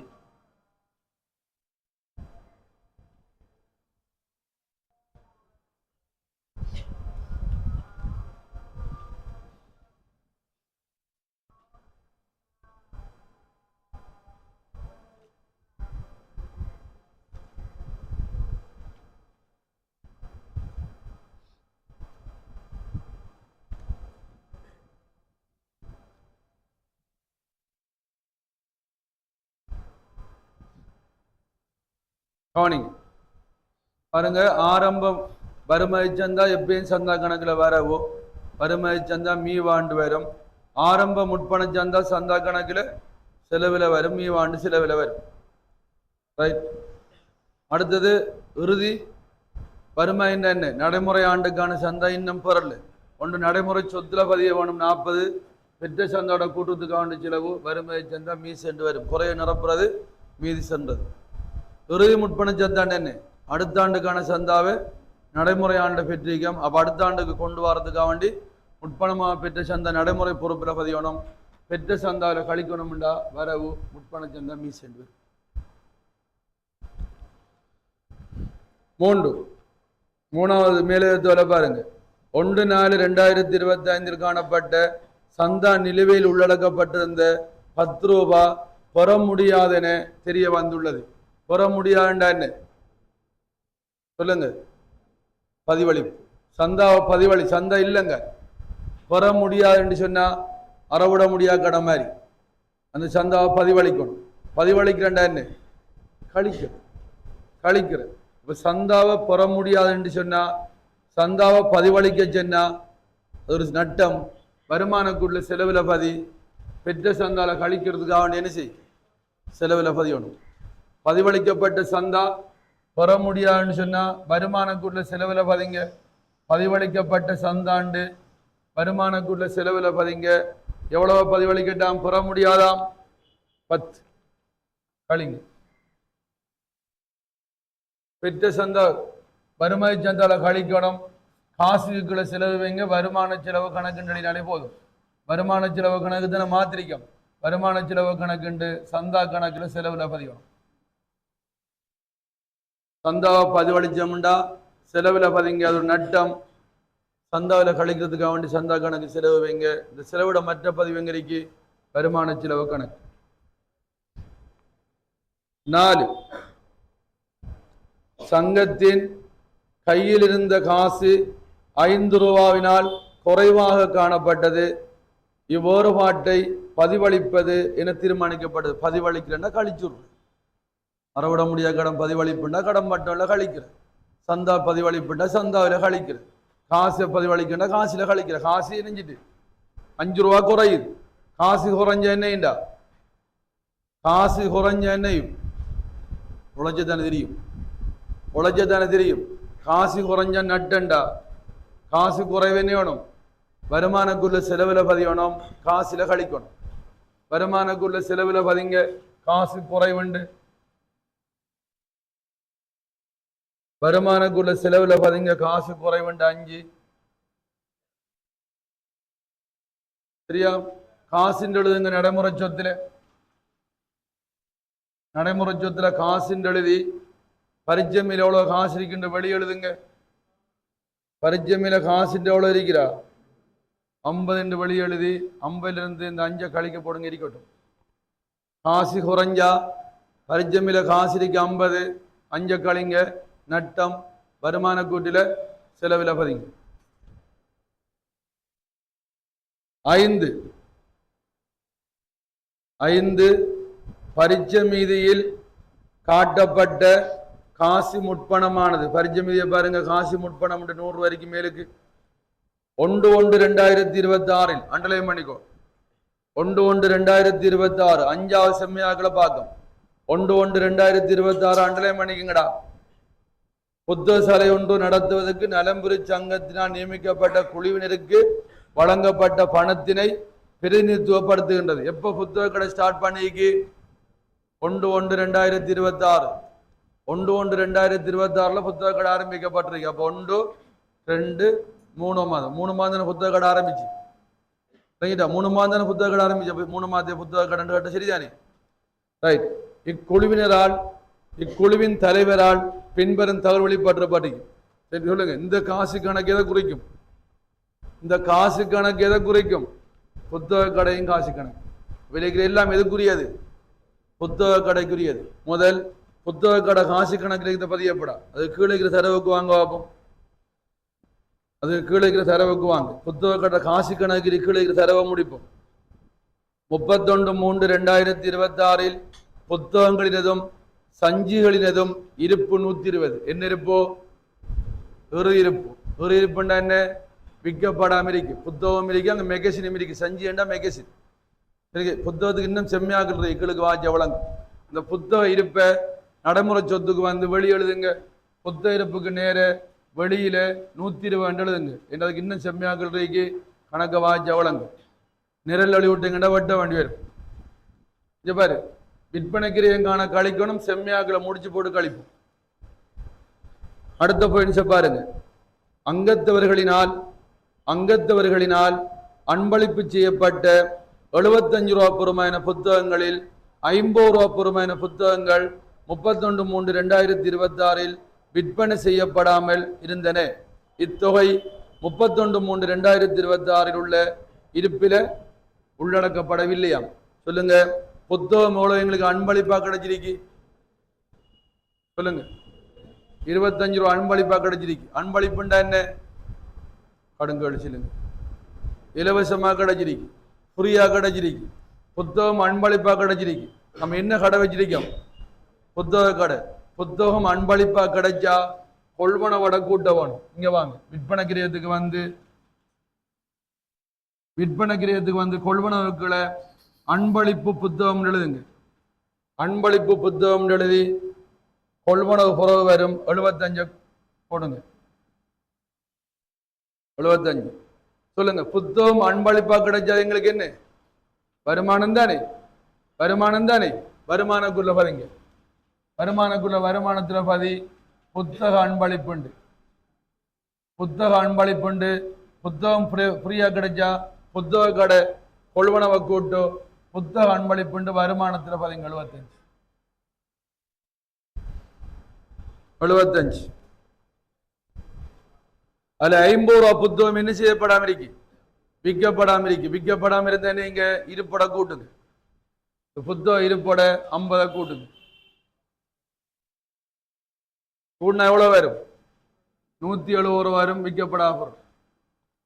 பாருங்க. ஆரம்பம் வறுமை சந்தா எப்பயும் சந்தா கணக்கில் வரவோ வறுமை சந்தா மீவாண்டு வரும். ஆரம்ப முற்பண சந்தா சந்தா கணக்கில் செலவில் வரும், மீவாண்டு செலவில் வரும். ரைட். அடுத்தது இறுதி வறுமை என்ன நடைமுறை ஆண்டுக்கான சந்தா இன்னும் பெறல. ஒன்று நடைமுறை சொத்துல பதிய வேணும் 40, பெற்ற சந்தாவோட கூட்டத்துக்கான செலவு வறுமை சந்தா மீ சென்று வரும். குறைய நிரப்புறது மீதி சென்றது. இறுதி முற்பண சந்தான் என்ன அடுத்த ஆண்டுக்கான சந்தாவை நடைமுறை ஆண்டு பெற்றிருக்கோம். அப்போ அடுத்த ஆண்டுக்கு கொண்டு வரதுக்காக வேண்டி முற்பணமாக பெற்ற சந்தா நடைமுறை பொறுப்பில் பதியணும். பெற்ற சந்தாவில் கழிக்கணும்டா வரவு முற்பண சந்தா மீ சென்று. 3 மூணாவது மேலெழுத்தோட பாருங்க. 1/4/2025 காணப்பட்ட சந்தா நிலுவையில் உள்ளடக்கப்பட்டிருந்த 10 ரூபாய் பெற முடியாதென தெரிய வந்துள்ளது. பெற முடியாதுண்டா என்ன சொல்லுங்க? பதிவளிப்பு. சந்தாவை பதிவளி சந்தா இல்லைங்க பெற முடியாதுன்னு சொன்னா அறவிட முடியாத கடை மாதிரி அந்த சந்தாவை பதிவளிக்கணும். பதிவளிக்கிறேன்டா என்ன கழிக்கிற. இப்போ சந்தாவை பெற முடியாதுன்னு சொன்னா சந்தாவை பதிவளிக்க சொன்னா ஒரு நட்டம். வருமானக்குள்ள செலவில் பதி பெற்ற சந்தால கழிக்கிறதுக்காக என்ன செய் செலவில் பதியணும். பதிவளிக்கப்பட்ட சந்தா பெற முடியாதுன்னு சொன்னா வருமானக்குள்ள செலவில் பதிங்க. பதிவளிக்கப்பட்ட சந்தாண்டு வருமானக்குள்ள செலவில் பதிங்க. எவ்வளவு பதிவளிக்கட்டாம்? பெற முடியாதாம் 10 கழிங்க. பெற்ற சந்தா வருமாய சந்தால கழிக்கணும். காசுக்குள்ள செலவு வைங்க. வருமான செலவு கணக்குன்றே போதும். வருமான செலவு கணக்கு தானே மாத்திரிக்கும். வருமான செலவு கணக்குண்டு சந்தா கணக்கில் செலவில் பதியணும். சந்தாவை பதிவளிச்சோம்டா செலவில் பதிங்க. அது ஒரு நட்டம். சந்தாவில் கழிக்கிறதுக்காக வேண்டி சந்தா கணக்கு செலவு வைங்க. இந்த செலவோட மற்ற பதிவுங்கரிக்கு வருமான செலவு கணக்கு. 4 சங்கத்தின் கையில் இருந்த காசு 5 ரூபாவினால் குறைவாக காணப்பட்டது. இவ்வேறுபாட்டை பதிவளிப்பது என தீர்மானிக்கப்பட்டது. பதிவளிக்கிறேன்னா கழிச்சுடுறேன். அறவிட முடியாத கடன் பதிவளிப்புண்டா கடன் மட்டும்ல கழிக்கிற. சந்தா பதிவளிப்புண்டா சந்தாவில் கழிக்கிற. காசை பதிவளிக்கண்டா காசில் கழிக்கிற. காசு இணைஞ்சிட்டு 5 ரூபா குறையுது. காசு குறைஞ்ச என்னைண்டா காசு குறைஞ்ச என்னையும் உழைச்சதானே தெரியும். காசு குறைஞ்ச நட்டண்டா காசு குறைவென்ன வேணும். வருமானக்குள்ள செலவில் பதியணும். காசில் கழிக்கணும். வருமானக்குள்ள செலவில் பதிங்க. காசு குறைவுண்டு. வருமானக்குள்ள செலவில் பதிங்க. காசு குறைவுண்டு 5. சரியா? காசின் எழுதுங்க. நடைமுறை சொத்துல காசின் எழுதி பரிச்சமையில் எவ்வளவு காசு இருக்கின்ற வெளி எழுதுங்க. பரிச்சமையில காசின் எவ்வளவு இருக்கிறா 50 என்று வெளி எழுதி 50 இந்த 5 கழிக்க போடுங்க. இருக்கட்டும். காசு குறைஞ்சா பரிச்சமையில காசு இருக்கு 50, 5 கழிங்க. நட்டம். வருமான கூட்டில செலவில் பதிங்க. 5 பரிச்சை மீதியில் காட்டப்பட்ட காசு முற்பணமானது. பரிச்சை மீதியை பாருங்க. காசு முற்பணம் 100 வரைக்கும் மேலுக்கு 1/1/2026 அண்டர்லைன் பண்ணிக்கோ. 1/1/2026 5வது செம்மையாக்களை பார்க்கும். 1/1/2026 அண்டர்லைன் பண்ணிக்கங்கடா. புத்தகசாலை ஒன்று நடத்துவதற்கு நலம்புரி சங்கத்தினால் நியமிக்கப்பட்ட குழுவினருக்கு வழங்கப்பட்ட பணத்தினை பிரதிநிதித்துவப்படுத்துகின்றது. எப்ப புத்தக கடை ஸ்டார்ட் பண்ணிக்கு 1/1/2026 1/1/2026 புத்தக கடை ஆரம்பிக்கப்பட்டிருக்கு. அப்போ 1 2 3 மாதம் 3 மாதம் புத்தக கடை ஆரம்பிச்சு ரைட்டா 3 மாதம் புத்தக கடை ஆரம்பிச்சு. 3 மாத புத்தக கடை கேட்ட சரிதானே ரைட். இக்குழுவின் தலைவரால் பின்வரும் தகவல் வெளிப்படுத்தப்பட்டிருக்கு. சரி சொல்லுங்க, இந்த காசு கணக்கு எதை குறிக்கும்? இந்த காசு கணக்கு எதை குறிக்கும்? புத்தக கடையும் காசு கணக்கு விலைக்கிற எல்லாம் எதுக்குரியது? புத்தக கடைக்குரியது. முதல் புத்தக கடை காசு கணக்கில் பதியப்படா, அது கீழே இருக்கிற தரவுக்கு வாங்க பார்ப்போம். அது கீழே இருக்கிற தரவுக்கு வாங்க. புத்தக கடை காசு கணக்கில் கீழே இருக்கிற தரவை முடிப்போம். 31/3/2026 புத்தகங்களினதும் சஞ்சிகளினதும் இருப்பு 120. என்ன இருப்போ? இரு இருப்பு. இரு இருப்புண்டா என்ன? விற்கப்படாம இருக்கு. புத்தகம் இருக்கு, அங்கே மெகசினும் இருக்கு. சஞ்சி என்றா மெகசின் இருக்கு. புத்தகத்துக்கு இன்னும் செம்மையாக்குற இக்களுக்கு வாட்ச வழங்க. இந்த புத்தக இருப்பை நடைமுறை சொத்துக்கு வந்து வெளி எழுதுங்க. புத்தக இருப்புக்கு நேர வெளியில 120 எழுதுங்க. என்றதுக்கு இன்னும் செம்மையாக்குறதுக்கு கணக்க வாட்ச வழங்க. நிரல் அழி விட்டுங்கன்னா வெட்ட வேண்டி வரும். இங்க பாரு, விற்பனைக்கிரியங்கான கழிக்கணும், செம்மையாக்களை முடிச்சு போட்டு கழிப்போம். அடுத்த பாயிண்ட்ஸை பாருங்க. அங்கத்தவர்களினால் அன்பளிப்பு செய்யப்பட்ட 75 ரூபா பெறுமான புத்தகங்களில் 50 ரூபா பெறுமான புத்தகங்கள் 31/3/2026 விற்பனை செய்யப்படாமல் இருந்தன. இத்தொகை 31/3/2026 உள்ள இருப்பில உள்ளடக்கப்படவில்லையாம். சொல்லுங்க, புத்தகம் எவ்வளவு எங்களுக்கு அன்பளிப்பா கிடைச்சிருக்கு? சொல்லுங்க, 25 ரூபா அன்பளிப்பா கிடைச்சிருக்கு. அன்பளிப்புண்டா என்ன? கடுங்கழிச்சிலுங்க, இலவசமா கிடைச்சிருக்கு, ஃப்ரீயா கிடைச்சிருக்கு. புத்தகம் அன்பளிப்பா கிடைச்சிருக்கு. நம்ம என்ன கடை வச்சிருக்கோம்? புத்தக கடை. புத்தகம் அன்பளிப்பா கிடைச்சா கொள்வன வட கூட்டவனும். இங்க வாங்க, விற்பனை கிரியத்துக்கு வந்து கொள்வனவுக்களை அன்பளிப்பு புத்தகம் எழுதுங்க. அன்பளிப்பு புத்தகம் எழுதி கொள்வனவு புறவு வரும் 75 போடுங்க. 75 சொல்லுங்க. புத்தகம் அன்பளிப்பா கிடைச்சா எங்களுக்கு என்ன? வருமானம் தானே? வருமானக்குள்ள பாருங்க. வருமானத்துல பதி புத்தக அன்பளிப்புண்டு. புத்தகம் ஃப்ரீயா கிடைச்சா புத்தக கடை கொள்வனவை கூட்டு புத்தக அன்பளிப்புண்டு வருமானத்துல பதிங்க 75. அதுல 50 ரூபா புத்தகம் என்ன செய்யப்படாம இருக்கு? விற்கப்படாம இருந்தா நீங்க இருப்பட கூட்டுங்க. புத்தகம் இருப்பட 50 கூட்டுங்க. கூட்டினா எவ்வளவு வரும்? 170 ரூபா வரும். விற்கப்படாம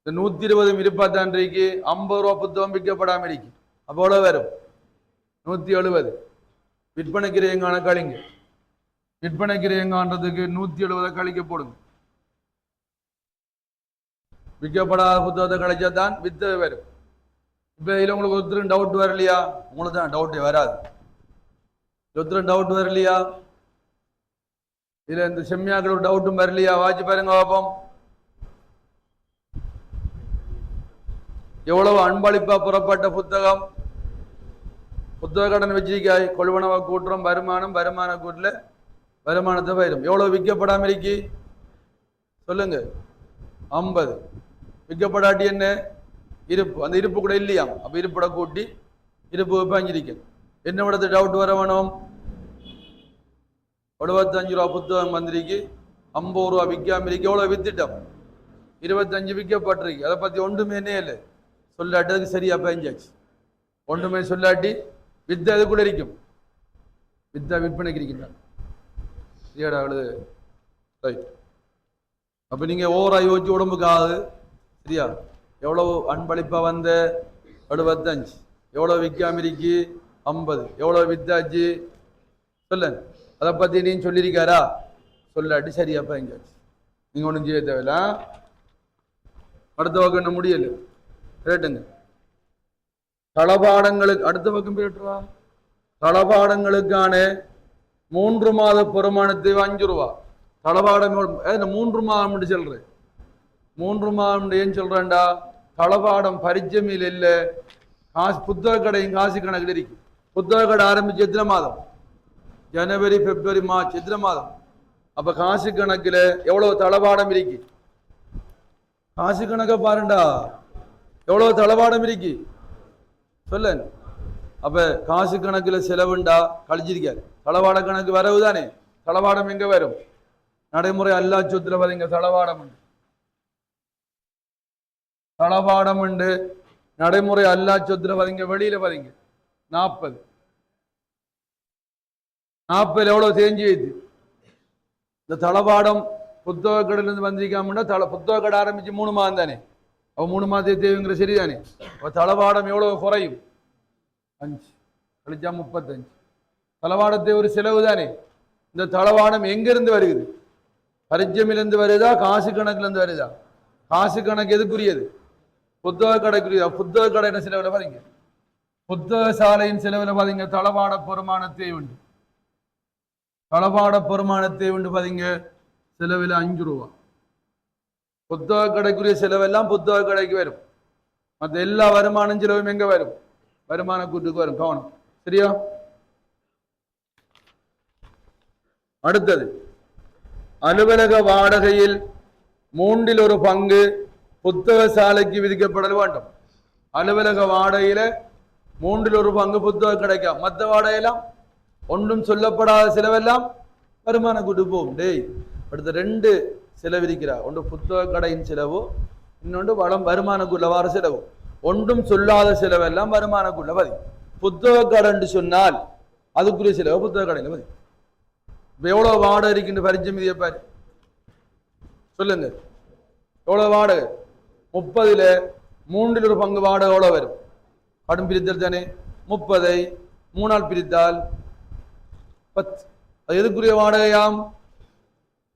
இந்த 120 இருப்பாத்தான் இருக்கு. 50 ரூபா புத்தகம் விற்கப்படாம இருக்கு. அப்போ எவ்வளவு வரும்? 170. விற்பனைக்கிரியங்கான கழிங்க. விற்பனைக்கிரியங்கான்றதுக்கு 170 கழிக்க போடுங்க. விற்கப்படாத புத்தகத்தை கழிச்சா தான் வித்து வரும். இப்ப இதுல உங்களுக்கு ஒருத்தரும் டவுட் வரலையா? உங்களுக்கு தான் டவுட்டே வராது. ஒருத்தரும் டவுட் வரலையா? இதுல இந்த செம்மியாக்கள் ஒரு டவுட்டும் வரலையா? வாட்சி பாருங்க பாப்போம். எவ்வளவு அன்பளிப்பா புறப்பட்ட புத்தகம்? புத்தக கடன் வச்சிருக்காய். கொள்வனவா கூட்டுறோம். வருமான கூட்டுல வருமானத்தை வரும். எவ்வளவு விற்கப்படாம இருக்கு? சொல்லுங்க, 50. விற்கப்படாட்டி என்ன? இருப்பு. அந்த இருப்பு கூட இல்லையாம். அப்ப இருப்பட கூட்டி இருப்பு வைப்பாஞ்சிருக்க. என்ன விடத்து டவுட் வர வேணும்? 75 ரூபா புத்தகம் வந்திருக்கு. 50 ரூபா விற்காம இருக்கு. எவ்வளவு வித்துட்டோம்? 25 விற்கப்பட்டிருக்கு. அதை பத்தி ஒன்றுமே என்ன இல்லை. சொல்லாட்டதுக்கு சரியா பயஞ்சாச்சு. ஒன்றுமே சொல்லாட்டி வித்த அதுக்குள்ள இருக்கும். வித்தா விற்பனைக்கு இருக்கின்றான். சரியாடா அவளது ரைட். அப்ப நீங்க ஓவரா யோசிச்சு உடம்புக்கு ஆகுது. சரியா? எவ்வளவு அன்பளிப்பா வந்த 75, எவ்வளவு விற்காம இருக்கு 50, எவ்வளவு வித்தாச்சு சொல்ல. அதை பத்தி நீ சொல்லியிருக்காரா? சொல்லாட்டி சரியா பயஞ்சாச்சு. நீங்க ஒன்றும் செய்ய தேவையில்ல. அடுத்த பக்கம் என்ன முடியல கேட்டுங்க. தளபாடங்களுக்கு அடுத்த பக்கம் போயிட்டுவா. தளபாடங்களுக்கான 3 மாத பெருமானத்தை 5 ரூபா. தளபாடம் 3 மாதம் சொல்றேன். 3 மாதம் ஏன் சொல்றேன்டா? தளபாடம் பரிச்சமையில் இல்லை. காசு புத்தக கடையும் காசு கணக்கில் இருக்கு. புத்தக கடை ஆரம்பிச்சு எத்தனை மாதம்? ஜனவரி, பிப்ரவரி, மார்ச் எத்தனை மாதம்? அப்ப காசு கணக்குல எவ்வளவு தளபாடம் இருக்கு? காசு கணக்க பாருண்டா, எவ்வளவு தளபாடம் இருக்கு சொல்ல. அப்ப காசு கணக்குல செலவுண்டா கழிச்சிருக்காரு. தளவாட கணக்கு வரவு தானே. தளவாடம் எங்க வரும்? நடைமுறை அல்லா சொத்துல பாருங்க, தளவாடம் உண்டு. தளபாடம் உண்டு நடைமுறை அல்லா சொத்துல பாருங்க. வெளியில பாருங்க 40 எவ்வளவு தேஞ்சி வைத்து இந்த தளபாடம் புத்தக கடையில இருந்து வந்திருக்காம புத்தக கடை ஆரம்பிச்சு 3 மாதம் தானே. அவ 3 மாதத்தை தேவைங்கிற சரிதானே. தளபாடம் எவ்வளவு குறையும்? 5 கழிச்சா 35. தளவாடத்தை ஒரு செலவு தானே. இந்த தளவாடம் எங்கிருந்து வருகிறது? பரிச்சமிலிருந்து வருதா, காசு கணக்குல இருந்து வருதா? காசு கணக்கு எதுக்குரியது? புத்தக கடைக்குரியதா? புத்தக கடையின செலவுல பாருங்க, புத்தக சாலையின் செலவுல பாருங்க தளவாட பெருமானத்தை உண்டு. தளபாட பெருமானத்தை உண்டு பாருங்க செலவில் 5 ரூபா. புத்தக கடைக்குரிய செலவெல்லாம் புத்தக கடைக்கு வரும். மற்ற எல்லா வருமானம் செலவும் எங்க வரும்? வருமான கூட்டுக்கு வரும். கவனம், சரியா? அடுத்தது, அலுவலக வாடகையில் 3 1 பங்கு புத்தக சாலைக்கு விதிக்கப்படல் வேண்டும். அலுவலக வாடகையில 3 1 பங்கு புத்தக கிடைக்கும். மற்ற வாடகையெல்லாம் ஒன்றும் சொல்லப்படாத செலவெல்லாம் வருமான கூட்டு போகும். டேய், அடுத்த 2 செலவு இருக்கிறா. ஒன்று புத்தக கடையின் செலவு, இன்னொன்று வருமானக்குள்ள வார செலவு. ஒன்றும் சொல்லாத செலவெல்லாம் வருமானக்குள்ள பதி. புத்தக கடைன்னு சொன்னால் அதுக்குரிய செலவு புத்தக கடையில் பதி. எவ்வளவு வாடகை இருக்கின்ற பரிச்சயம் இதை பாரு சொல்லுங்க. எவ்வளவு வாடகை? 30ல் 3 1 பங்கு வாடகை எவ்வளவு வரும்? கடும் பிரித்தல் தானே. 30ஐ 3ஆல் பிரித்தால் 10. அது எதுக்குரிய வாடகையாம்?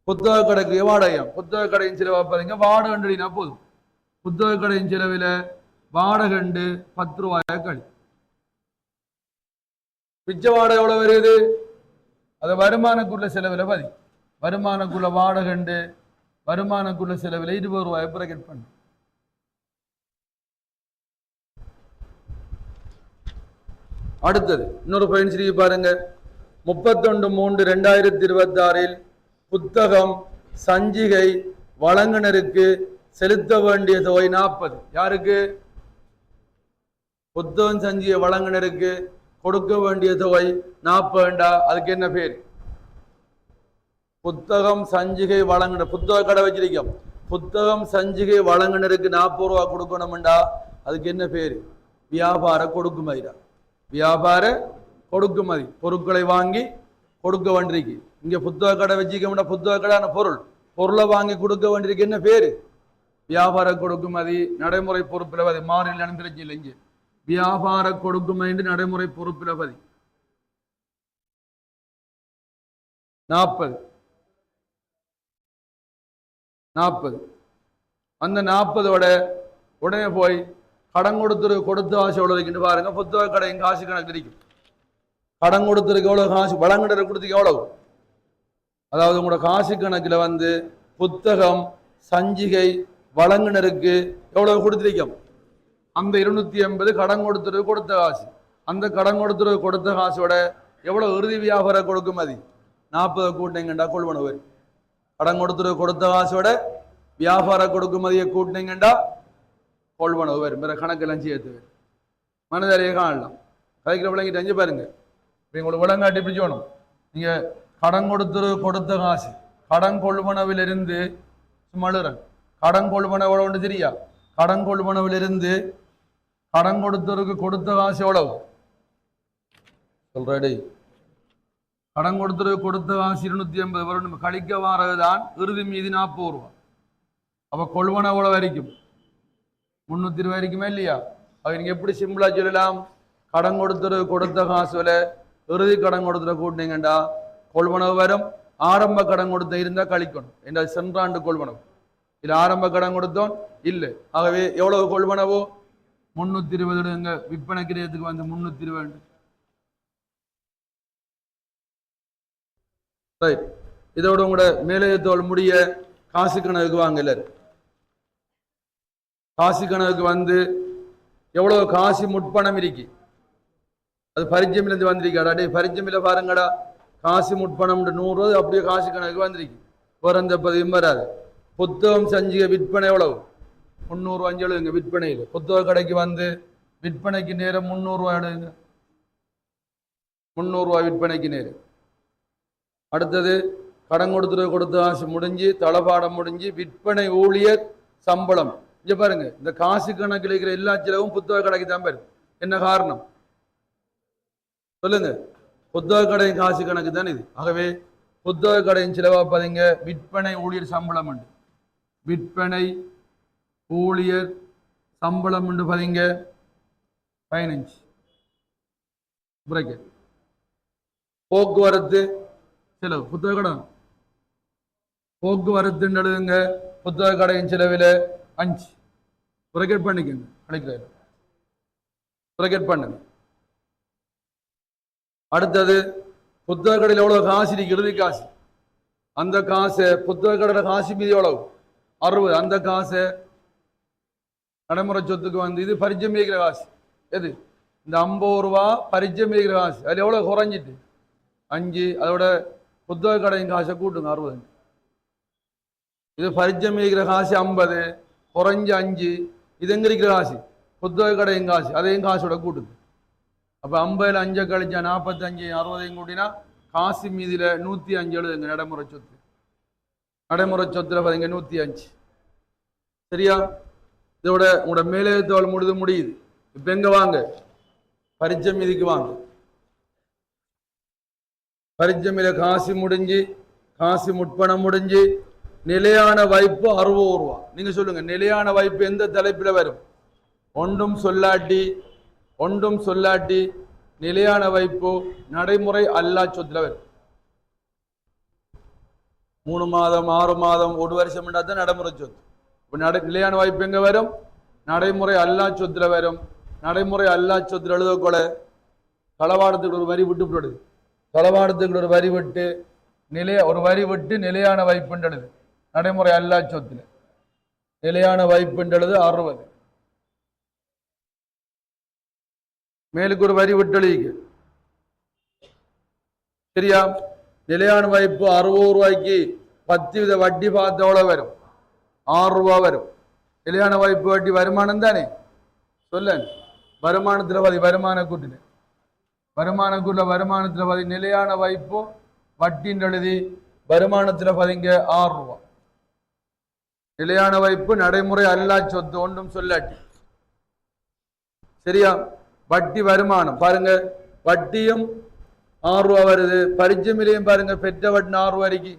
புத்தக கடைக்குரிய வாடகையாம். புத்தக கடையின் செலவா பாருங்க, வாடகை கண்டினா போதும். புத்தக கடையின் செலவில் வாடகை 10 ரூபாய் கழி. பிச்ச வாடகை எவ்வளவு வருது? அது வருமானக்குள்ள செலவில் பாதி. வருமானக்குள்ள வாடகை வருமானக்குள்ள செலவில் 20 ரூபாய் பிரகட் பண்ணு. அடுத்தது இன்னொரு பயன் பாருங்க. 31/3/2026 புத்தகம் சஞ்சிகை வழங்குனருக்கு செலுத்த வேண்டிய தொகை 40. யாருக்கு? புத்தகம் சஞ்சிகை வழங்குனருக்கு கொடுக்க வேண்டிய தொகை 40. அதுக்கு என்ன பேர்? புத்தகம் சஞ்சிகை வழங்குன புத்தக கடை வச்சிருக்கோம். புத்தகம் சஞ்சிகை வழங்குனருக்கு 40 ரூபா கொடுக்கணும்டா. அதுக்கு என்ன பேரு? வியாபார கொடுக்குமதிடா. வியாபார கொடுக்குமதி. பொருட்களை வாங்கி கொடுக்க வேண்டியிருக்கு. இங்க புத்தக கடை வச்சுக்க, புத்தக கடையான பொருளை வாங்கி கொடுக்க வேண்டியிருக்கு. என்ன பேரு? வியாபார கொடுக்குமதி. நடைமுறை பொறுப்பில் பதி. மாறில் பிரச்சனை இல்லை. இங்கே வியாபார கொடுக்குமதி நடைமுறை பொறுப்பில் பதி 40. அந்த 40ஓட உடனே போய் கடன் கொடுத்த காசு எவ்வளவு இருக்குன்னு பாருங்க. புத்தக கடையின் காசு கணக்கு இருக்கும். கடன் கொடுத்துருக்கு எவ்வளவு காசு, வழங்குனரை கொடுத்துருக்கு எவ்வளவு. அதாவது உங்களோட காசு கணக்கில் புத்தகம் சஞ்சிகை வழங்குனருக்கு எவ்வளவு கொடுத்திருக்கோம்? அந்த 280 கடன் கொடுத்துருக்கு கொடுத்த காசு. அந்த கடன் கொடுத்துருக்கு கொடுத்த காசோட எவ்வளவு இறுதி வியாபார கொடுக்குமதி? 40 கூட்டினீங்கண்டா கொள்வனவு. கடன் கொடுத்துருக்கு கொடுத்த காசோட வியாபார கொடுக்குமதியை கூட்டினீங்கண்டா கொள்வனவு வரும். வேற கணக்கெல்லாம் சேர்த்து வரும். மனதாரியை காணலாம். கதைக்கிற விளங்கிட்டு அஞ்சு பாருங்க. இப்போ உங்களுக்கு விளங்காட்டி எப்படி சொல்லணும்? நீங்க கடன் கொடுத்த காசு கடன் கொள்வனவிலிருந்து சும்மாளுறேன். கடன் கொள்வனவு எவ்வளவு தெரியா? கடன் கொள்வனவிலிருந்து கடன் கொடுத்தவருக்கு கொடுத்த காசு எவ்வளவு சொல்றடி? கடன் கொடுத்தவருக்கு கொடுத்த காசு 280 வரும். கழிக்க வாரதுதான் இறுதி மீதி 40 ரூபா. அப்ப கொள்வன எவ்வளவு வரைக்கும்? 320 வரைக்குமே இல்லையா? அது நீங்க எப்படி சிம்பிளா சொல்லலாம்? கடன் கொடுத்தவருக்கு கொடுத்த காசுல இறுதி கடன் கொடுத்துட கூட்டினீங்கண்டா கொள்வனவு வரும். ஆரம்ப கடன் கொடுத்த இருந்தா கழிக்கணும். என்ற சென்றாண்டு கொள்வனவு இல்ல ஆரம்ப கடன் கொடுத்தோம் இல்லை. ஆகவே எவ்வளவு கொள்வனவோ 320 விற்பனை கிரியத்துக்கு 320. ரைட். இதோட உங்களோட மேலத்தோல் முடிய காசு கணக்கு வாங்க. எல்லாரும் காசு கணக்கு எவ்வளவு காசு முற்பணம் இருக்கு? அது பரிச்சயமிலிருந்து வந்திருக்காடா. டே பரிச்சயமில்ல பாருங்கடா. காசு முற்பணம் 100 அப்படியே காசு கணக்கு வந்திருக்கு. வேற எந்த பதிவும் வராது. புத்தகம் சஞ்சிக விற்பனை எவ்வளவு? 300 எழுதுங்க. விற்பனையில் புத்தக கடைக்கு வந்து விற்பனைக்கு நேரம் 300 ரூபாய் எழுதுங்க. 300 ரூபாய் விற்பனைக்கு நேரம். அடுத்தது கடன் கொடுத்த காசு முடிஞ்சு, தளபாடம் முடிஞ்சு, விற்பனை ஊழியர் சம்பளம். இங்க பாருங்க, இந்த காசு கணக்கில் இருக்கிற எல்லா செலவும் புத்தக கடைக்கு தான் பாரு. என்ன காரணம் சொல்லுங்க? புத்தக கடையின் காசு கணக்கு தான் இது. ஆகவே புத்தக கடையின் செலவா பாத்தீங்க விற்பனை ஊழியர் சம்பளம் உண்டு. விற்பனை ஊழியர் சம்பளம் உண்டு பாத்தீங்க 15. போக்குவரத்து செலவு புத்தக கடை போக்குவரத்து எழுதுங்க. புத்தக கடையின் செலவில் 5. பிரகட் பண்ணிக்கங்க. அழைக்கிறாரு பிரகட் பண்ணுங்க. அடுத்தது புத்தக கடையில் எவ்வளவு காசு இருக்கிறது? காசு அந்த காசு புத்தக கடையில காசு மீது எவ்வளவு? 60. அந்த காசை நடைமுறை சொத்துக்கு வந்து இது பரிச்சயம் இருக்கிற காசு. எது? இந்த 50 ரூபா பரிச்சயம் இருக்கிற காசு. அது எவ்வளவு குறைஞ்சிட்டு 5. அதோட புத்தக கடையின் காசை கூட்டுங்க 60. இது பரிச்சயம் இருக்கிற காசு 50 குறைஞ்ச 5. இது எங்க இருக்கிற காசு? புத்தக கடையின் காசு. அதையும் காசோட கூட்டுது. அப்ப 50ல் 5 கழிச்சா 45, 60 கூட்டினா காசு மீதில 105 எழுதுங்க. நடைமுறை சொத்து. நடைமுறை சொத்துல பாத்தீங்க 105. சரியா? இதோட உங்களோட மேலெழுத்தோல் முடியுது. இப்ப எங்க வாங்க? பரிச்சை மீதிக்கு வாங்க. பரிச்சை மீத காசு முடிஞ்சு, காசு முற்பணம் முடிஞ்சு, நிலையான வைப்பு 60 ரூபா. நீங்க சொல்லுங்க, நிலையான வைப்பு எந்த தலைப்பில வரும்? ஒன்றும் சொல்லாட்டி நிலையான வைப்பு நடைமுறை அல்லா சொத்துல வரும். 3 மாதம் 6 மாதம் 1 வருஷம் தான் நடைமுறை சொத்து. நிலையான வாய்ப்பு எங்க வரும்? நடைமுறை அல்லா சொத்துல வரும். நடைமுறை அல்லா சொத்துல எழுதக்கொள்ள தளவாடத்துக்கு ஒரு வரி விட்டு போடுது. தளவாடத்துக்கு ஒரு வரி விட்டு நிலையான வைப்புன்றது நடைமுறை அல்லா சொத்துல. நிலையான வைப்புன்றது 60. மேலுக்கு ஒரு வரி விட்டு எழுதிக்க. சரியா? நிலையான வைப்பு 60 ரூபாய்க்கு 10% வட்டி பார்த்த எவ்வளவு வரும்? 6 ரூபா வரும். நிலையான வைப்பு வட்டி வருமானம் தானே? சொல்ல வருமானத்துல பாதி வருமான கூட்டில வருமானத்துல பாதி நிலையான வைப்பு வட்டின்னு எழுதி வருமானத்துல பாதிங்க 6 ரூபா. நிலையான வைப்பு நடைமுறை அல்லா சொத்து ஒன்றும் சொல்லாட்டி. சரியா? வட்டி வருமானம் பாருங்க, வட்டியும் 6 ரூபா வருது. பரிச்சமிலையும் பாருங்க பெற்ற வட்டி 6 ரூபா இருக்கு.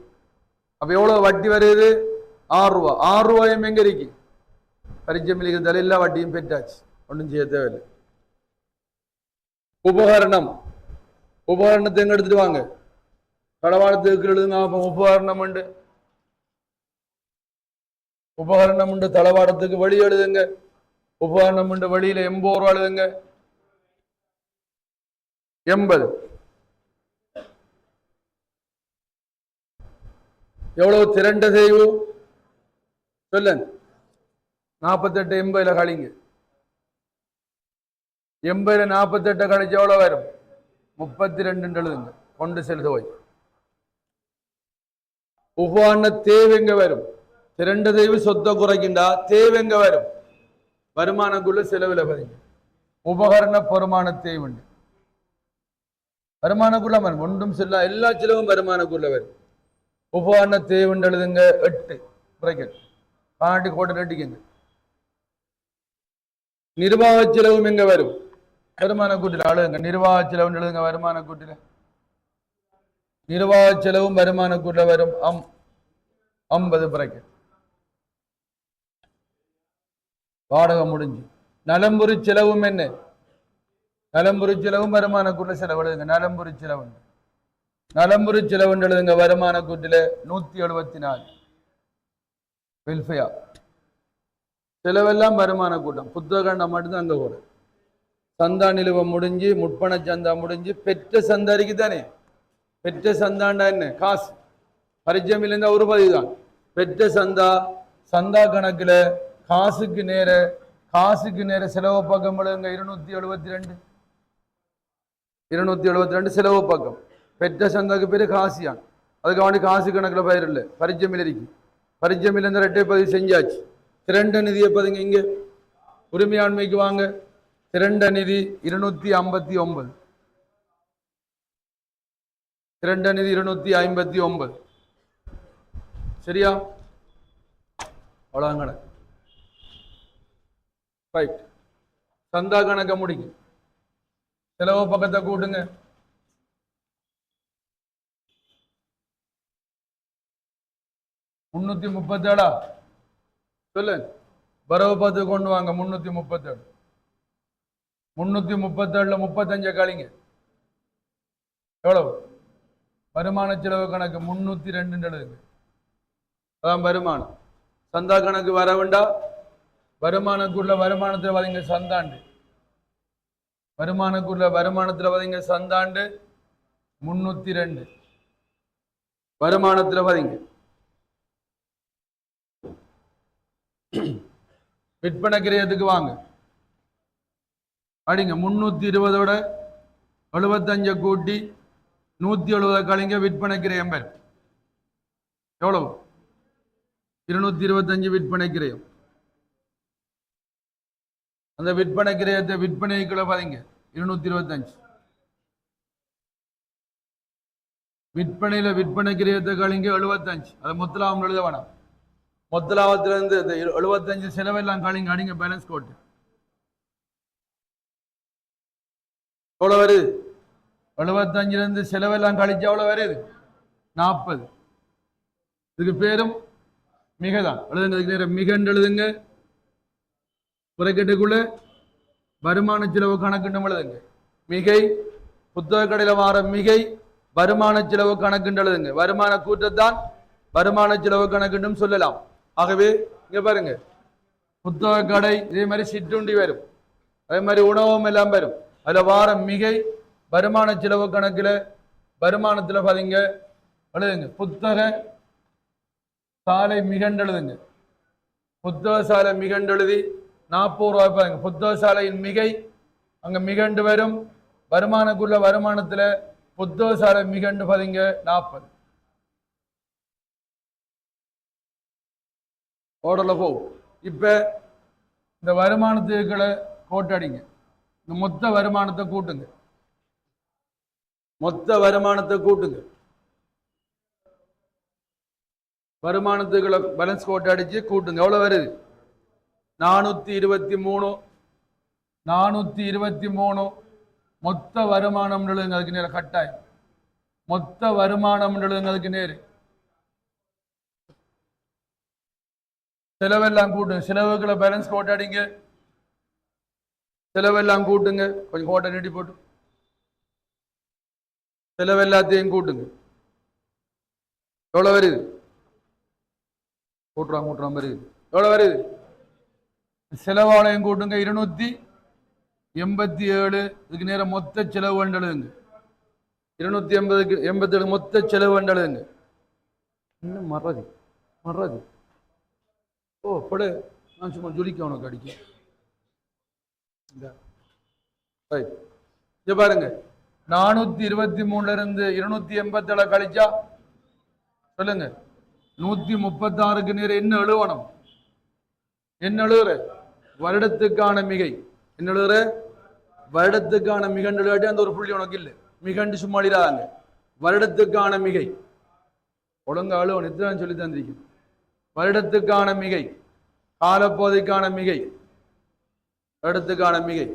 அப்ப எவ்வளவு வட்டி வருது? 6 ரூபா. 6 ரூபாயும் எங்க இருக்கு? பரிச்சமிலுக்கு தலையில்லா வட்டியும் பெற்றாச்சு. ஒன்றும் செய்ய தேவையில்லை. உபகரணத்தை எங்க எடுத்துட்டு வாங்க. தளவாடத்துக்கு எழுதுங்க. உபகரணம் உண்டு. தளவாடத்துக்கு வழி எழுதுங்க. உபகரணம் உண்டு. வழியில 80 ரூபா எழுதுங்க. 80. எவ்வளவு திரண்ட செய்வு? சொல்ல 48 80ல கழிங்க. 80ல 48 கழிச்சு எவ்வளவு வரும்? 32 எழுதுங்க. கொண்டு செலுத்த போய் உபகரண தேவைங்க வரும். திரண்ட செய்வு சொத்தை குறைக்கின்றா தேவைங்க வரும். வருமானக்குள்ள செலவுல பாருங்க. உபகரண பெருமான தேவைண்டு வருமானக்குள்ள வரும். ஒன்றும் செல்ல எல்லா செலவும் வருமானக்குள்ள வரும். உபகரண தேவைண்டு எழுதுங்க. 8 பிரேக்கெட் பாண்டி கோட்டை நட்டிக்கங்க. நிர்வாக செலவும் எங்க வரும்? வருமான கூட்டில அழுதுங்க. நிர்வாக செலவு எழுதுங்க. வருமான கூட்டில நிர்வாக செலவும் வருமான கூட்டில வரும். 50 பிரேக்கெட். வாடகை முடிஞ்சு. நலம்புரி செலவும் என்ன? நலம்புரி செலவும் வருமான கூட்டில செலவு எழுதுங்க. நலம்புரி செலவு எழுதுங்க. வருமான கூட்டில 174 வெல்ஃபேர் செலவெல்லாம் வருமான கூட்டம். புத்தகண்டம் மட்டும்தான் அங்க கூட. சந்தா நிலுவம் முடிஞ்சு, முற்பண சந்தா முடிஞ்சு, பெற்ற சந்தா இருக்கு தானே? பெற்ற சந்தாண்டா என்ன? காசு. பரிச்சயம் இல்லைன்னா ஒரு பதிவு தான். பெற்ற சந்தா கணக்குல காசுக்கு நேர செலவு பக்கம் எழுதுங்க. 272 செலவு பக்கம். பெற்ற சந்தாக்கு பேர் காசியான். அதுக்கு அவனுக்கு காசு கணக்கில் பயிர் இல்லை, பரிச்சமில் இருக்கு. பரிச்சமில் இந்த ரெட்டை பதிவு செஞ்சாச்சு. திரண்ட நிதியை பதிங்க இங்கே உரிமையாண்மைக்கு வாங்க. திரண்ட நிதி 259. திரண்ட நிதி 259. சரியா? அவ்வளோங்கட ரைட். சந்தா கணக்க முடிங்க. செலவு பக்கத்தை கூட்டுங்க. $337 சொல்லு. வரவு பார்த்து கொண்டு வாங்க. 337. 337 35 கழிங்க. எவ்வளவு? வருமான செலவு கணக்கு 302 எழுதுங்க. அதான் வருமானம். சந்தா கணக்கு வர வேண்டாம். வருமானக்குள்ள வருமானத்தில் வதங்க சந்தாண்டு. வருமானக்குள்ள வருமானத்தில் வதங்க சந்தாண்டு 302. வருமானத்தில் வதங்க. விற்பனை கிரயத்துக்கு வாங்க. அடிங்க 320ஓட 75 கூட்டி 170 கழிங்க. விற்பனை கிரயம் பேர் எவ்வளவு? 225 விற்பனை கிரயம். அந்த விற்பனை கிரயத்தை விற்பனைக்குள்ள பாருங்க 225. விற்பனையில விற்பனை கிரயத்தை கழிங்க 75. அதை மொத்தலாபம் எழுத வேணாம். மொத்தலாபத்துல இருந்து 75 செலவெல்லாம் கழிங்க. அடிங்க பேலன்ஸ் கோட்டு. எவ்வளவு வருது? 75 இருந்து செலவெல்லாம் கழிச்சா எவ்வளவு வருது? 40. இதுக்கு பேரும் மிகதான். எழுதுங்க. மிகன்னு எழுதுங்க. புறக்கட்டுக்குள்ள வருமான செலவு கணக்குன்னு எழுதுங்க. மிகை புத்தக கடையில் வார மிகை வருமான செலவு கணக்குன்னு எழுதுங்க. வருமான கூட்டத்தான் வருமான செலவு கணக்குன்னு சொல்லலாம். ஆகவே இங்க பாருங்க, புத்தக கடை இதே மாதிரி சிற்றுண்டி வரும், அதே மாதிரி உணவும் எல்லாம் வரும். அதுல வார மிகை வருமான செலவு கணக்குல வருமானத்துல பாருங்க எழுதுங்க. புத்தக சாலை மிகண்டு எழுதுங்க. புத்தக சாலை மிகண்டு எழுதி 40 ரூபாய் பாருங்க. புத்தக சாலையின் மிகை அங்க மிகண்டு வரும். வருமானக்குள்ள வருமானத்துல புத்தக சாலை மிகண்டு பாருங்க 40. ஓடல போ. இப்ப இந்த வருமானத்துக்களை கோட்டடிங்க. இந்த மொத்த வருமானத்தை கூட்டுங்க. மொத்த வருமானத்தை கூட்டுங்க. வருமானத்துக்களை பேலன்ஸ் கோட்டை அடிச்சு கூட்டுங்க. எவ்வளவு வருது? 423. 423 மொத்த வருமானம் எழுதுங்க. அதுக்கு நேரம் கட்டாயம் மொத்த வருமானம் எழுதுங்க. அதுக்கு நேரு செலவெல்லாம் கூட்டுங்க. செலவுகளை பேலன்ஸ் கோட்டை அடிங்க. செலவெல்லாம் கூட்டுங்க. கொஞ்சம் கோட்டை நீட்டி போட்டு செலவெல்லாத்தையும் கூட்டுங்க. எவ்வளவு வருது? கூட்டுறான் வருது. எவ்வளவு வருது? செலவாளையும் கூட்டுங்க. 287. இதுக்கு நேரம் மொத்த செலவு எழுதுங்க. 287 மொத்த செலவு எழுதுங்க. இன்னும் மறது ஓ படு. நான் சும்மா ஜொலிக்க உனக்கு அடிக்க பாருங்க. 423 இருந்து 287 கழிச்சா சொல்லுங்க 136க்கு நேரம் என்ன எழுவணும்? என்ன எழுதுற? வருடத்துக்கான மிகை. என்ன எழுதுற? வருடத்துக்கான மிகண்டு எழுதாட்டி அந்த ஒரு புள்ளி உனக்கு இல்லை. மிகண்டு சும்மா எழுதாங்க. வருடத்துக்கான மிகை ஒழுங்கா அழுவணும். இதான் சொல்லி தந்திருக்கேன். வருடத்துக்கான மிகை, காலப்போதைக்கான மிகை, வருடத்துக்கான மிகை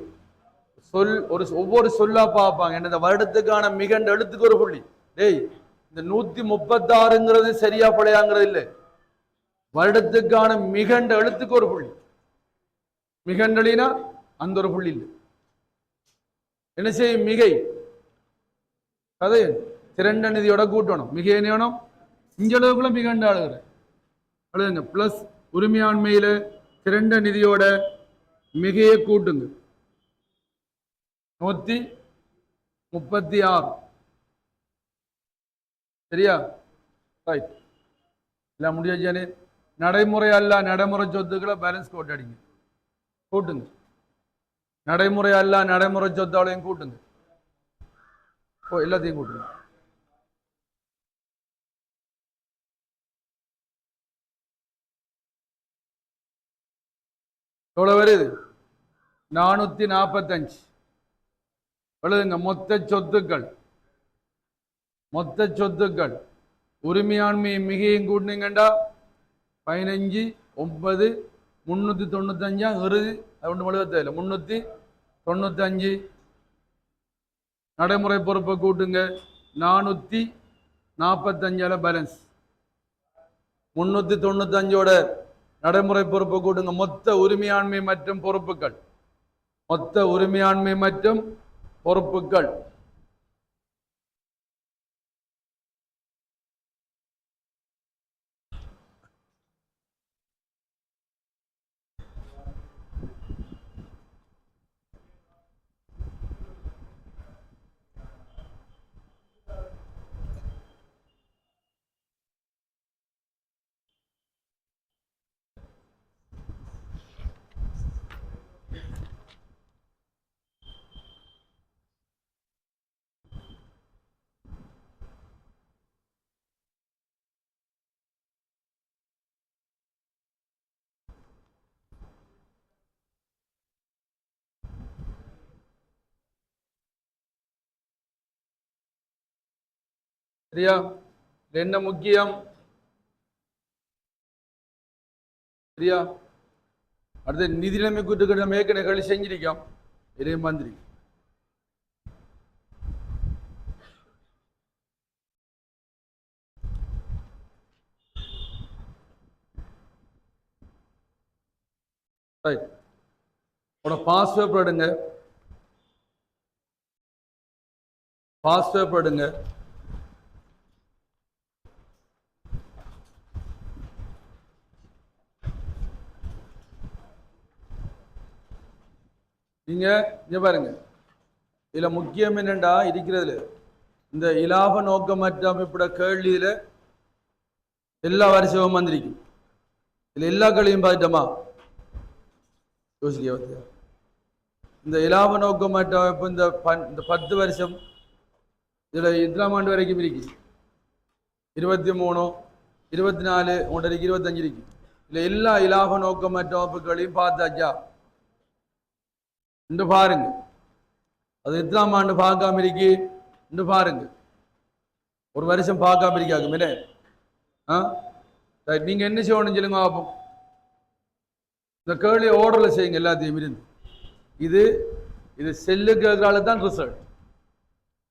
சொல் ஒரு ஒவ்வொரு சொல்லா பார்ப்பாங்க. என்ன வருடத்துக்கான மிகண்டு எழுத்துக்கு ஒரு புள்ளி. டேய் இந்த 136ங்கிறது சரியா பழையாங்கிறது இல்லை. வருடத்துக்கான மிகண்ட எழுத்துக்கு ஒரு புள்ளி. மிகண்டலினா அந்த ஒரு புள்ளி இல்லை. என்ன செய்யும்? மிகை கதை திரண்ட நிதியோட கூட்டணும். மிகை வேணும். இங்க அளவுக்குள்ள மிகண்ட அழுகுற அழுதுங்க. பிளஸ் உரிமையாண்மையில திரண்ட நிதியோட மிகையை கூட்டுங்க. 136. சரியா? ரைட். எல்லாம் முடியாச்சானே. நடைமுறை அல்ல நடைமுறை சொத்துக்களை பேலன்ஸ் கோட் அடிங்க. கூட்டுங்க. நடைமுறை அல்ல நடைமுறை சொத்தாலையும் கூட்டுங்க. எல்லாத்தையும் கூட்டுங்க. எவ்வளவு வருது? 445. எழுதுங்க. மொத்த சொத்துக்கள் உரிமையாண்மை மிகையும் கூட்டினீங்கண்டா 15 9 395 இறுதி ஒன்று 395. நடைமுறை பொறுப்பை கூட்டுங்க. 445 பேலன்ஸ். 395ஓட நடைமுறை பொறுப்பை கூட்டுங்க. மொத்த உரிமையாண்மை மற்றும் பொறுப்புகள். சரியா? என்ன முக்கியம்? சரியா? அடுத்த நிதி நிலைமை கூட்டுக்கிட்ட மேற்கணக்கு செஞ்சிருக்கோம். இதையும் மந்திரி பாஸ்வேர்ட் எடுங்க. நீங்க இங்க பாருங்க. இதுல முக்கியம் என்னண்டா இருக்கிறதுல இந்த இலாப நோக்கமற்ற அமைப்போட கேள்வியில எல்லா வருஷமும் வந்திருக்கும். இதுல எல்லா கேள்வியும் பார்த்துட்டோமா? யோசிக்க. இந்த இலாப நோக்கமற்ற அமைப்பு இந்த 10 வருஷம் இதுல இத்தனாம் ஆண்டு வரைக்கும் இருக்கு. 23 24 ஒன்றரைக்கு 25 இருக்கு. இல்ல எல்லா இலாப நோக்கமற்ற அமைப்புகளையும் பார்த்தாச்சா? இன்று பாருங்க. அது எத்தனாம் ஆண்டு பார்க்காம இருக்கு? இன்று பாருங்க. ஒரு வருஷம் பார்க்காம இருக்காங்க. நீங்க என்ன செய்யணும் சொல்லுங்க பார்ப்போம். இந்த கேள்வி ஓர்டர்ல செய்யுங்க எல்லாத்தையும் இருந்து. இது செல்லு கேட்கறால தான் ரிசல்ட்,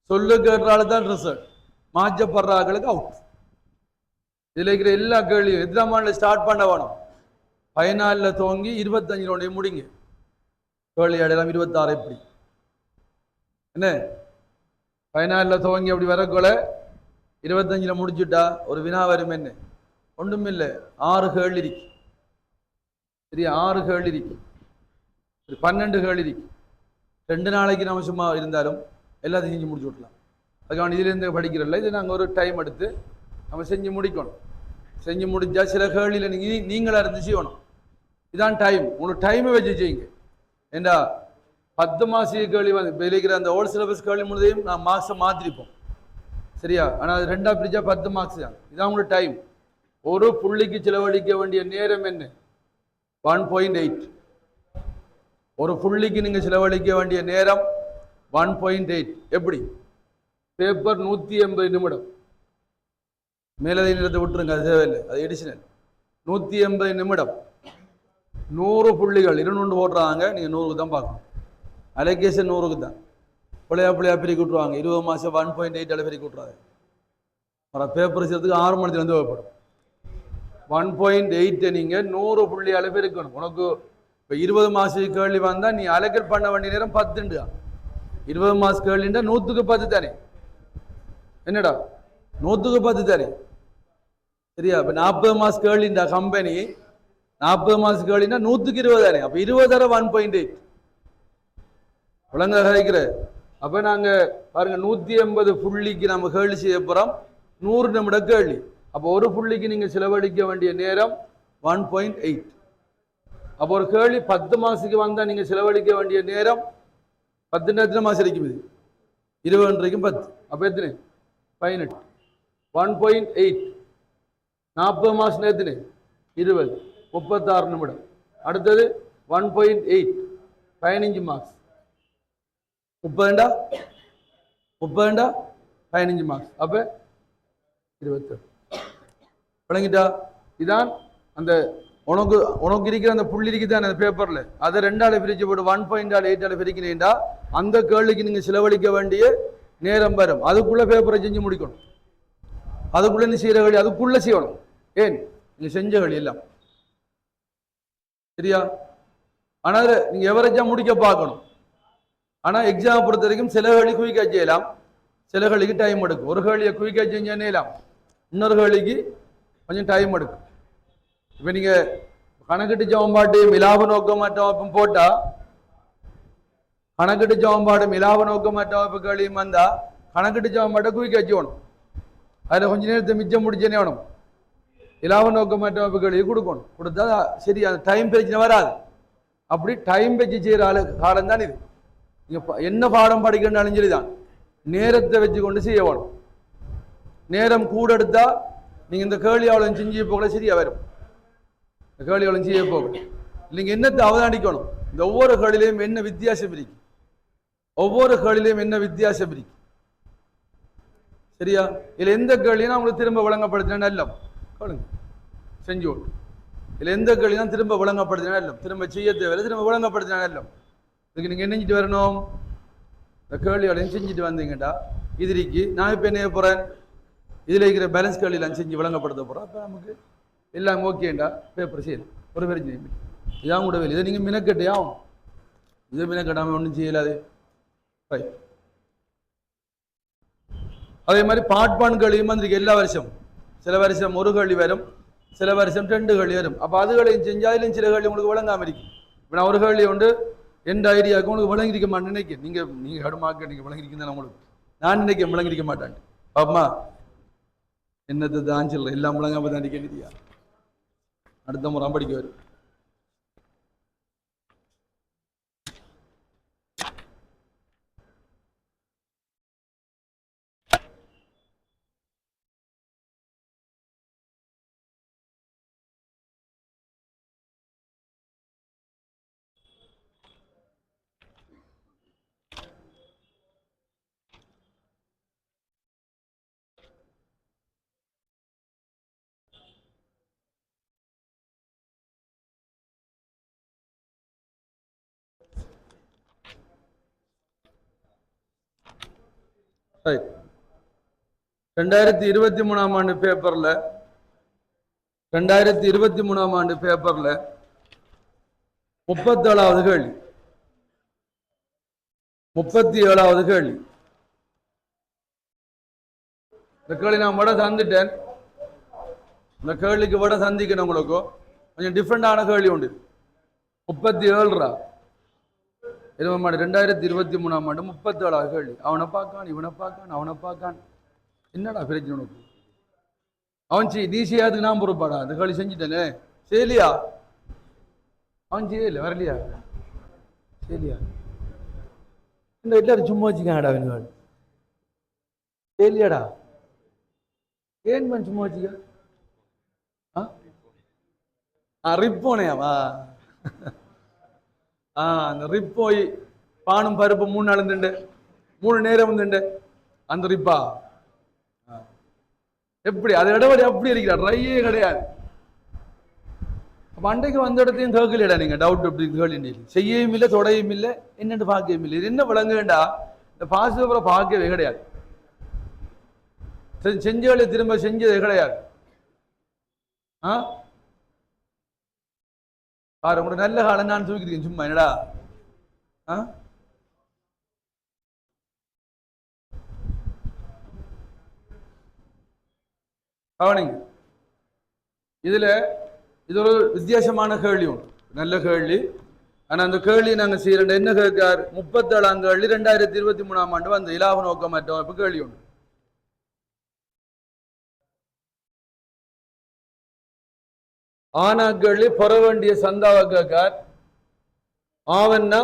சொல்லு கேட்கறால தான் ரிசல்ட். மாற்றப்படுறாங்களுக்கு அவுட். இதுல இருக்கிற எல்லா கேள்வியும் எத்தனாம் ஆண்டுல ஸ்டார்ட் பண்ண வேணும்? 14ல துவங்கி 25 முடிங்க. கேள்வி அடையாளம் 26 எப்படி என்ன? 14ல துவங்கி அப்படி வரக்குள்ள 25ல முடிச்சுட்டா ஒரு வினா வரும். என்ன? ஒன்றும் இல்லை. 6 கேள்வி இருக்கு. சரியா? 6 கேள்வி இருக்கு. 12 கேள்வி இருக்கு. 2 நாளைக்கு நம்ம சும்மா இருந்தாலும் எல்லாத்தையும் செஞ்சு முடிச்சு விடலாம். அதுக்கான இதுல இருந்து படிக்கிறோம்ல, இது நாங்கள் ஒரு டைம் எடுத்து நம்ம செஞ்சு முடிக்கணும். செஞ்சு முடிஞ்சா சில கேள்வியில நீங்களா இருந்து செய்யணும். இதான் டைம். உங்களுக்கு டைமை வச்சு செய்யுங்க. ஏண்டா 10 மாசிய கேள்வி வந்து வெளிக்கிற அந்த ஓல்ட் சிலபஸ் கேள்வி முழுதையும் நான் மார்க்ஸை மாற்றிருப்போம். சரியா? ஆனால் அது 2ஆ பிரிச்சா 10 மார்க்ஸ் தான். இதான் உங்களுக்கு டைம். ஒரு புள்ளிக்கு செலவழிக்க வேண்டிய நேரம் என்ன? 1.8. ஒரு புள்ளிக்கு நீங்க செலவழிக்க வேண்டிய நேரம் 1.8. எப்படி? பேப்பர் 180 நிமிடம். மேலதை நிலத்தை விட்டுருங்க, அது தேவையில்லை, அது எடிஷனல். 180 நிமிடம், 100 புள்ளிகள் 200 போடுறாங்க. நீங்க 100க்கு தான் பார்க்கணும். அலோகேஷன் 100க்கு தான். பிள்ளையா பிரிக்க விட்டுருவாங்க. 20 மாசம் 1.8 பிரிக்க விட்டுறாங்க. பேப்பர் செய்யறதுக்கு 6 மணி நேரம் தேவைப்படும். 1.8 நீங்க 100 புள்ளி அளவு இருக்கணும். உனக்கு இப்போ 20 மாச கேள்வி வந்தா நீ அலோகேட் பண்ண வேண்டிய நேரம் 10. 20 மாச கேள்விண்டா 100க்கு 10 தானே. என்னடா 100க்கு 10 தானே. சரியா? இப்போ 40 மாச கேள்விண்டா கம்பெனி 40 மாச கேள்வினா 100க்கு 20 தானே. அப்போ 20 தர 1.8 விளங்க கிடைக்கிற. அப்ப நாங்க பாருங்க 180 புள்ளிக்கு நம்ம கேள்வி செய்ய போறோம். 100 நிமிட கேள்வி. அப்போ ஒரு புள்ளிக்கு நீங்க செலவழிக்க வேண்டிய நேரம் 1.8. அப்போ ஒரு கேள்வி 10 மாசத்துக்கு வந்தா நீங்க செலவழிக்க வேண்டிய நேரம் 10 எத்தனை மாசம் இருக்கும்? இது 20 10. அப்ப எத்தனை? 18. 1.8 40 மாசம் எத்தனை? 20. 36 நிமிடம். அடுத்தது 1.8 15 மார்க்ஸ் 30 15 மார்க்ஸ் அப்ப 27 விளங்கிட்டா இதான் அந்த உனக்கு உனக்கு இருக்கிற அந்த புள்ளி இருக்குதான் அந்த பேப்பர்ல அதை 2ஆல பிரிச்சு போட்டு 1.8ஆல பிரிக்கிறீண்டா அந்த கேள்விக்கு நீங்க செலவழிக்க வேண்டிய நேரம் வரும் அதுக்குள்ள பேப்பரை செஞ்சு முடிக்கணும் அதுக்குள்ள நீ செய்யற வழி அதுக்குள்ள செய்யணும் ஏன் நீங்க செஞ்ச வழி எல்லாம் சரியா ஆனா நீங்க எவரேஜா முடிக்க பார்க்கணும் ஆனா எக்ஸாம் பொறுத்த வரைக்கும் சில கேள்வி குயிக்கா செய்யலாம் சில கேள்விக்கு டைம் எடுக்கும் ஒரு கேள்வியை குயிக்கா செஞ்சேலாம் இன்னொரு கேள்விக்கு கொஞ்சம் டைம் எடுக்கும் இப்ப நீங்க கணக்கிட்டு சமன்பாட்டு மிலாப நோக்கமற்ற போட்டா கணக்கிட்டு சமன்பாடு மிலாப நோக்கமற்ற கேள்வியும் வந்தா கணக்கிட்டு சமன்பாட்டை குயிக்கா செய்யணும் அதுல கொஞ்ச நேரத்தை மிச்சம் முடிச்சேனே வேணும் இலாப நோக்கமற்ற கேள்வி கொடுக்கணும் கொடுத்தா சரி அந்த டைம் பிரச்சனை வராது அப்படி டைம் வச்சு செய்யற காலம் தான் இது நீங்க என்ன பாடம் படிக்கணும்னாலும் சரிதான் நேரத்தை வச்சு கொண்டு செய்ய வேணும் நேரம் கூட எடுத்தா நீங்க இந்த கேள்வியாவளம் செஞ்சு போகல சரியா வரும் இந்த கேள்வியாவளம் செய்ய போகல நீங்க என்னத்தை அவதானிக்கணும் இந்த ஒவ்வொரு கேள்வியிலையும் என்ன வித்தியாசம் இருக்கு ஒவ்வொரு கேள்வியிலையும் என்ன வித்தியாசம் இருக்கு சரியா இதுல எந்த கேள்வியும் உங்களுக்கு திரும்ப வழங்கப்படுத்தினா நல்ல கேளுங்க செஞ்சு ஓட்டு இதுல எந்த கேள்வியும் திரும்ப வழங்கப்படுத்தினா நல்ல திரும்ப செய்ய தேவையில்லை திரும்ப வழங்கப்படுத்தினா நல்ல இதுக்கு நீங்க என்ன செஞ்சுட்டு வரணும் இந்த கேள்விகளையும் செஞ்சுட்டு வந்தீங்கடா இதுக்கு நான் இப்ப என்ன போறேன் இதுல இருக்கிற பேலன்ஸ் கேள்வியெல்லாம் செஞ்சு வழங்கப்படுத்த போறோம் அப்ப நமக்கு எல்லாம் ஓகேண்டா பேப்பர் செய்யலாம் ஒரு பிரச்சனை இதான் கூட வேலை இதை நீங்க மினக்கட்டே ஆகும் இதை மினக்கட்டாம ஒன்றும் செய்யலாது அதே மாதிரி பாட்பான் கேள்வியும் வந்திருக்கு எல்லா வருஷமும் சில வருஷம் ஒரு கேள்வி வரும் சில வருஷம் 2 கேள்வி வரும் அப்ப அதுகளையும் செஞ்சு அதிலும் சில கேள்வி உங்களுக்கு விளங்காம இருக்கு இப்ப நான் ஒரு கேள்வி உண்டு எந்த ஐடியாவுக்கு உங்களுக்கு விளங்கிருக்க மாட்டேன் நினைக்கிறேன் நீங்க கடுமாக்க நீங்க விளங்கிருக்கீங்க உங்களுக்கு நான் நினைக்கிறேன் விளங்கிருக்க மாட்டேன் பாப்பமா என்னத்தை தான் சொல்ல எல்லாம் விளங்காம தான் நினைக்கிறியா அடுத்த முறை படிக்க வரும் ரைட் 2023ஆம் ஆண்டு பேப்பர்ல 2023ஆம் ஆண்டு பேப்பர்ல 37வது கேள்வி 37வது கேள்வி இந்த கேள்வி நான் விட தந்துட்டேன் இந்த கேள்விக்கு விட சந்திக்கணும் உங்களுக்கு கொஞ்சம் டிஃப்ரெண்டான கேள்வி உண்டு 37 2023ஆம் ஆண்டு 37வது கேள்வி அவனை பார்க்கான் இவனை பார்க்கான் அவனை பார்க்கான் என்னடா பிரச்சனை உனக்கு அவன் நீ செய்யாதுக்கு நான் பொறுப்பாடா அந்த கேள்வி செஞ்சுட்டேனே செய்யலையா அவன் செய்யல வரலையா செய்யலையா இந்த எல்லாரும் சும்மா வச்சுக்காடா அவன் செய்யலையாடா ஏன் மண் சும்மா வச்சுக்க ரிப்போனையாவா அந்த ரிப் போய் பானும் பருப்பு 3 நாள் இருந்துண்டு 3 நேரம் வந்துண்டு அந்த ரிப்பா எப்படி அது இடவடி அப்படி இருக்கிறார் ட்ரையே கிடையாது அப்ப அன்றைக்கு வந்த இடத்தையும் கேட்கலடா நீங்க டவுட் எப்படி கேள்வி செய்யவும் இல்லை தொடையும் இல்லை என்னென்னு பார்க்கவும் இல்லை இது என்ன விளங்க வேண்டா இந்த பாஸ் பேப்பரை பார்க்கவே கிடையாது செஞ்சவளை திரும்ப செஞ்சது கிடையாது பாரு கூட நல்ல காலம் நான் தூக்கிருக்கேன் சும்மா என்னடா கவனிங்க இதுல இது ஒரு வித்தியாசமான கேள்வி உண்டு நல்ல கேள்வி ஆனா அந்த கேள்வி நாங்க செய்யற என்ன கேட்கார் 37ஆம் கேள்வி 2023ஆம் ஆண்டு வந்த இலாப நோக்கமற்ற கேள்வி உண்டு ஆனாக்களி பெற வேண்டிய சந்தாவக்கார் ஆவன்னா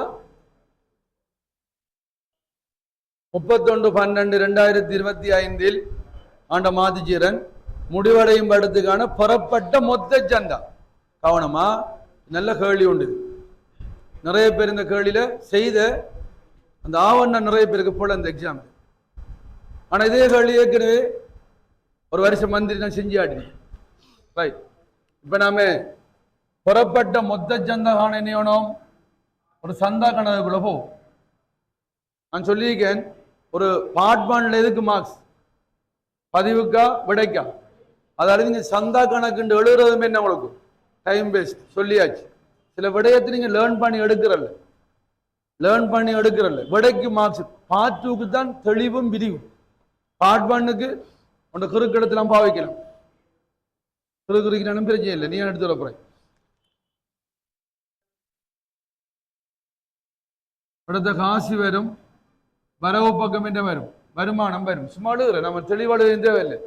31/12/2025 ஆண்ட மாதிஜீரன் முடிவடையும் படத்துக்கான பெறப்பட்ட மொத்த சந்தா கவனமா நல்ல கேள்வி உண்டு நிறைய பேர் இந்த கேள்வியில செய்த அந்த ஆவணம் நிறைய பேருக்கு போல அந்த எக்ஸாம். ஆனா இதே கேள்வி ஏற்கனவே ஒரு வருஷம் மந்திரி நான் செஞ்சு ஆடினேன். ரைட். இப்ப நாம புறப்பட்ட மொத்த சந்தா காண என்ன ஒரு சந்தா கணக்குள்ள போ. நான் சொல்லியிருக்கேன் ஒரு பார்ட் ஒன்ல எதுக்கு மார்க்ஸ் பதிவுக்கா விடைக்கா. அதாவது நீங்க சந்தா கணக்கு எழுதுறதுமே என்ன உங்களுக்கு டைம் வேஸ்ட் சொல்லியாச்சு. சில விடயத்தை நீங்க லேர்ன் பண்ணி எடுக்கிறல்ல விடைக்கு மார்க்ஸ். பார்ட் டூக்கு தான் தெளிவும் விரிவும். பார்ட் ஒன்னுக்கு உன்னோட குறுக்கிடத்தெல்லாம் பாவிக்கலாம். குறுக்குறிக்கணும் பிரச்சனை இல்லை, நீ எடுத்து வரப்போறேன். அடுத்த காசு வரும், வரவு பக்கம் என்ன வரும், வருமானம் வரும். சும்மா எழுதுற நம்ம தெளிவாடு தேவையில்லை.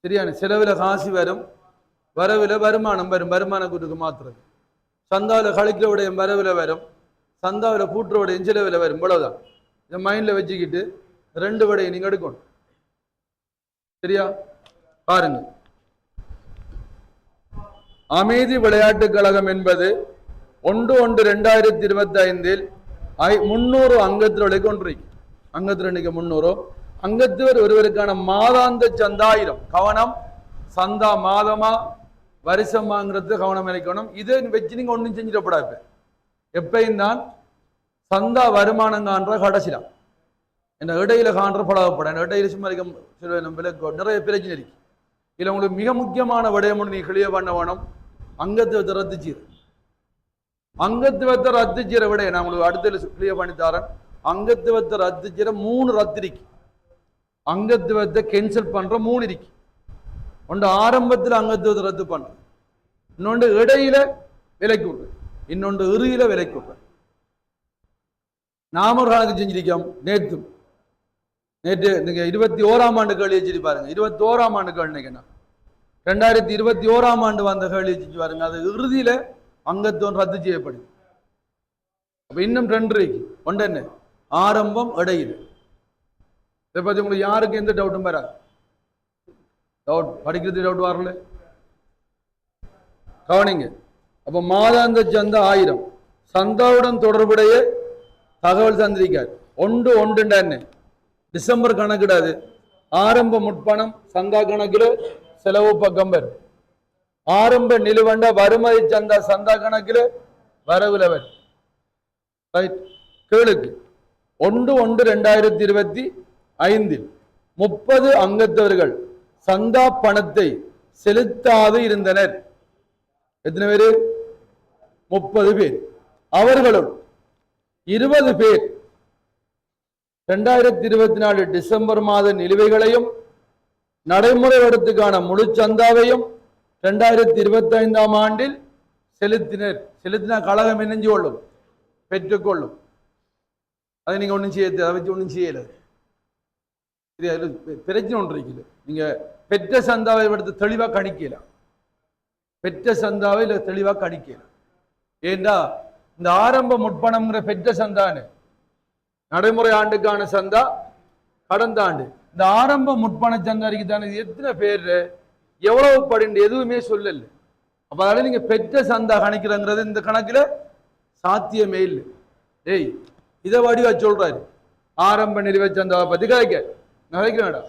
சரியான செலவுல காசு வரும், வரவுல வருமானம் வரும். வருமான கூட்டுக்கு மாத்துறது. சந்தாவில் கழிக்கிற விடயம் வரவுல வரும், சந்தாவில் கூட்டுற விடயம் செலவுல வரும். இவ்வளவுதான். இதை மைண்ட்ல வச்சுக்கிட்டு ரெண்டு விடையை நீங்க எடுக்கணும். சரியா? பாருங்க. அமைதி விளையாட்டுக் கழகம் என்பது 1/1/2025 300 அங்கத்தினர்களை கொண்டிருக்கு. அங்கத்தினர் 300. அங்கத்தினர் ஒருவருக்கான மாதாந்த சந்தா 1000. கவனம், சந்தா மாதமா வருஷமாங்கிறது கவனம் அளிக்கணும். இதை வச்சு நீங்க ஒன்றும் செஞ்சிடப்படாது. எப்பயும் தான் சந்தா வருமானம் காண்ற கடைசிலாம் என்ன இடையில காண்ற பழகப்பட இடையில சும்மா நிறைய பிரச்சனை இருக்கு. இதுல உங்களுக்கு மிக முக்கியமான விடயம் ஒன்று நீ கிளியர் பண்ண வேணும். அங்கத்துவத்தை ரத்து செய்ய. அங்கத்துவத்தை ரத்து செய்யற விட நான் உங்களுக்கு அடுத்த கிளியர் பண்ணி தரேன். அங்கத்துவத்தை ரத்து செய்யற 3 ரத்து இருக்கு. அங்கத்துவத்தை கேன்சல் பண்ற 3 இருக்கு. ஒன்று ஆரம்பத்தில் அங்கத்துவத்தை ரத்து பண்ற, இன்னொன்று இடையில விலைக்கு விடுற, இன்னொன்று இறுதியில விலைக்கு விடுற. நாம ஒரு கணக்கு செஞ்சிருக்கோம். நேற்று நீங்க 21ஆம் ஆண்டு கேள்வி வச்சு பாருங்க. 21ஆம் ஆண்டு கேள்வி 2021ஆம் ஆண்டு வந்த கேள்வி வச்சு பாருங்க. அது இறுதியில அங்கத்துவம் ரத்து செய்யப்படுது. அப்ப இன்னும் 2 இருக்கு. ஒன்று என்ன, ஆரம்பம் இடையில. இதை பத்தி உங்களுக்கு யாருக்கு எந்த டவுட்டும் வராது. டவுட் படிக்கிறது டவுட் வரல கவனிங்க. அப்ப மாதாந்த சந்தா 1000. சந்தாவுடன் தொடர்புடைய தகவல் தந்திருக்கார். 1/1 என்ன, டிசம்பர் கணக்கிடாது. ஆரம்ப முற்பணம் சந்தா கணக்கில் செலவு பக்கம் வரும். ஆரம்ப நிலுவண்ட வருமதி சந்தா சந்தா கணக்கில் வரவுல வரும். ரைட். கேளுக்கு 1/1/2025 30 அங்கத்தவர்கள் சந்தா பணத்தை செலுத்தாது இருந்தனர். எத்தனை பேரு? 30 பேர். அவர்களும் 20 பேர் 2024 டிசம்பர் மாத நிலுவைகளையும் நடைமுறை இடத்துக்கான முழு சந்தாவையும் 2025ஆம் ஆண்டில் செலுத்தினர். செலுத்தின கழகம் என்னஞ்சு கொள்ளும், பெற்றுக்கொள்ளும். அதை நீங்க ஒன்றும் செய்ய, அதை வச்சு ஒன்றும் செய்யல. பிரச்சனை ஒன்று இருக்குது. நீங்க பெற்ற சந்தாவை எடுத்து தெளிவாக கணிக்கலாம். பெற்ற சந்தாவை தெளிவாக கணிக்கலாம். ஏண்டா இந்த ஆரம்ப முற்பணம்ங்கிற பெற்ற சந்தானு நடைமுறை ஆண்டுக்கான சந்தா கடந்த ஆண்டு. இந்த ஆரம்ப முற்பண சந்தாரிக்கு தானே எத்தனை பேர் எவ்வளவு படிண்டு எதுவுமே சொல்லல. அப்ப அதனால நீங்க பெற்ற சந்தா கணிக்கிறங்கிறது இந்த கணக்குல சாத்தியமே இல்லை. ஏய், இதை வடிவா சொல்றாரு. ஆரம்ப நிலுவை சந்தாவை பத்தி கதைக்கிறா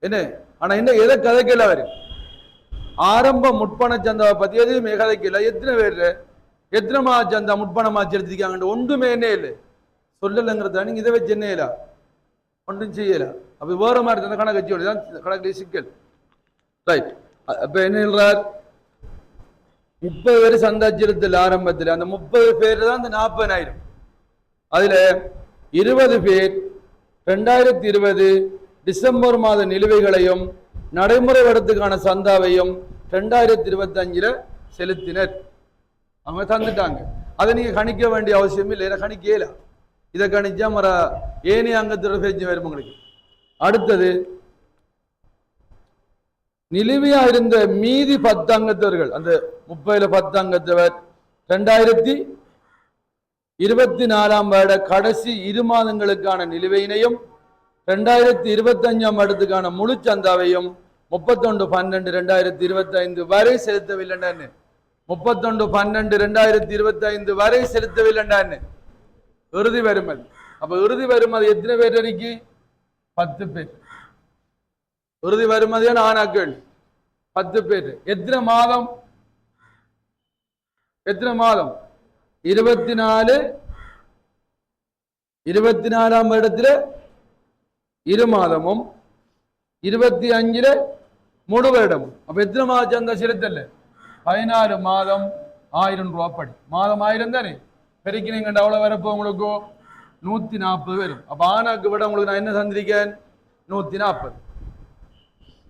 என்ன. ஆனா என்ன எதை கதைக்கல அவரு? ஆரம்ப முற்பண சந்தாவை பத்தி எதுவுமே கதைக்கல. எத்தனை பேர் எத்தனை மாத சந்தா முற்பணமா செலுத்திருக்காங்க ஒன்றுமே என்ன இல்லை சொல்லலைங்கிறத நீங்க இதை வச்சு என்ன ஒன்றும் செய்யல. அப்ப வேற மாதிரி அந்த கணக்கு வச்சு தான் கணக்கு சிக்கல். ரைட். அப்ப என்ன சொல்றார்? 30 பேர் சந்தா செலுத்தல் ஆரம்பத்தில். அந்த 30 பேர் தான் இந்த 40,000. அதுல 20 பேர் 2020 டிசம்பர் மாத நிலுவைகளையும் நடைமுறை இடத்துக்கான சந்தாவையும் 2025 செலுத்தினர். அவங்க தந்துட்டாங்க. அதை நீங்க கணிக்க வேண்டிய அவசியம் இல்லை. கணிக்கல. இதை கணிச்சா மர ஏனி அங்கத்தில் பேச்சு வரும் உங்களுக்கு. அடுத்தது நிலுவையா இருந்த மீதி 10 அங்கத்தவர்கள், அந்த 30ல 10 அங்கத்தவர் 2024ஆம் வருட கடைசி 2 மாதங்களுக்கான நிலுவையினையும் 2025ஆம் வருடத்துக்கான முழு சந்தாவையும் 31/12/2025 வரை செலுத்தவில்லை. 31/12/2025 வரை செலுத்தவில்லைண்டான்னு இறுதி வருமதி. அப்ப இறுதி வருமதி எத்தனை பேர் இன்னைக்கு? 10 பேர். இறுதி வருமதியான ஆனாக்கள் 10 பேர். எத்தனை மாதம்? 24ஆம் வருடத்துல 2 மாதமும் 25ல முழு வருடமும். அப்ப எத்தனை மாதம் சந்தா செலுத்தல? 14 மாதம் 1000 ரூபாய் படி. மாதம் 1000 தானே பெருக்கினீங்க, அவ்வளவு வரப்போ உங்களுக்கு 140 வரும். அப்ப ஆனாக்கு விட உங்களுக்கு நான் என்ன சந்திரிக்கேன்? 140.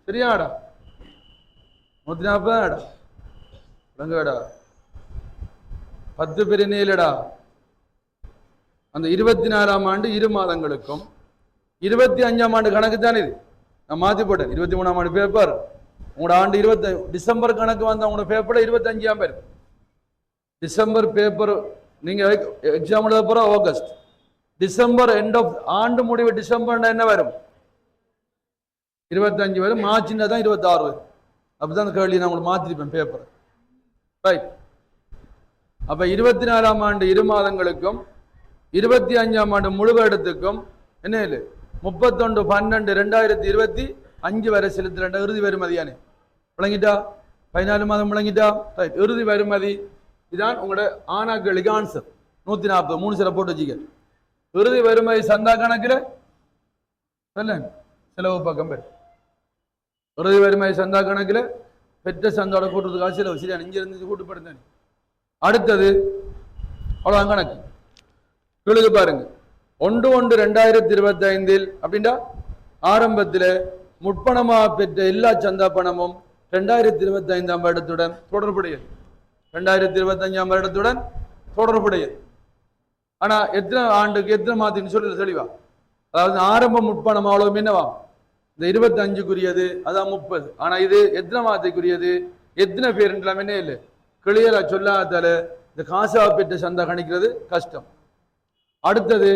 சரியாடா? 140 விளங்குடா. 10 பேர் இல்லடா. அந்த 24ஆம் ஆண்டு 2 மாதங்களுக்கும் 25ஆம் ஆண்டு கணக்கு தானே இது. நான் மாத்தி போட்டேன். 23ஆம் ஆண்டு பேப்பர் உங்களோட ஆண்டு 20 டிசம்பர் கணக்கு வந்த உங்களோட பேப்பர்ல 25ஆம் பேர். டிசம்பர் பேப்பர் நீங்க எக்ஸாம் எழுத போற ஆகஸ்ட். டிசம்பர் எண்ட் ஆஃப் ஆண்டு முடிவு டிசம்பர் என்ன வரும்? 25 வரும். மார்ச்னா தான் 26 வரும். அப்படிதான் கேள்வி நான் உங்களுக்கு மாத்திருப்பேன் பேப்பர். ரைட். அப்ப 24ஆம் ஆண்டு 2 மாதங்களுக்கும் 25ஆம் ஆண்டு முழு வருடத்துக்கும் என்ன இல்லை 31/12/2025 வரை செலுத்த இறுதி வருமதியானே விளங்கிட்டா? 14 மாதம் விளங்கிட்டா? ரைட். இறுதி வருமதி இதான் உங்களோட ஆனாக்களுக்கு ஆன்சர். 140 3 சில போட்டு வச்சுக்க. இறுதி வருமதி சந்தா கணக்குல செலவு பக்கம் பெரு. இறுதி வருமதி சந்தா கணக்குல பெற்ற சந்தோட கூட்டுறதுக்காக செலவு. சரியா? இங்க இருந்து கூட்டுப்படுத்த. அடுத்தது அவ்வளவு கணக்கு கேளுங்க பாருங்க. 1/1/2025 அப்படின்னா ஆரம்பத்தில் முற்பணமாக பெற்ற எல்லா சந்தா பணமும் 2025ஆம் வருடத்துடன் தொடர்புடையது. 2025ஆம் வருடத்துடன் தொடர்புடையது. ஆனா எத்தனை ஆண்டுக்கு எத்தனை மாதத்துக்கு சொல்லல தெளிவா. அதாவது ஆரம்ப முற்பணம் அவ்வளவு என்னவா? இந்த 25க்குரியது அதான் 30. ஆனா இது எத்தனை மாதத்துக்குரியது, எத்தனை பேர் என்ன இல்லை கிளியரா சொல்லாதால இந்த காசா பெற்ற சந்தா கணிக்கிறது கஷ்டம். அடுத்தது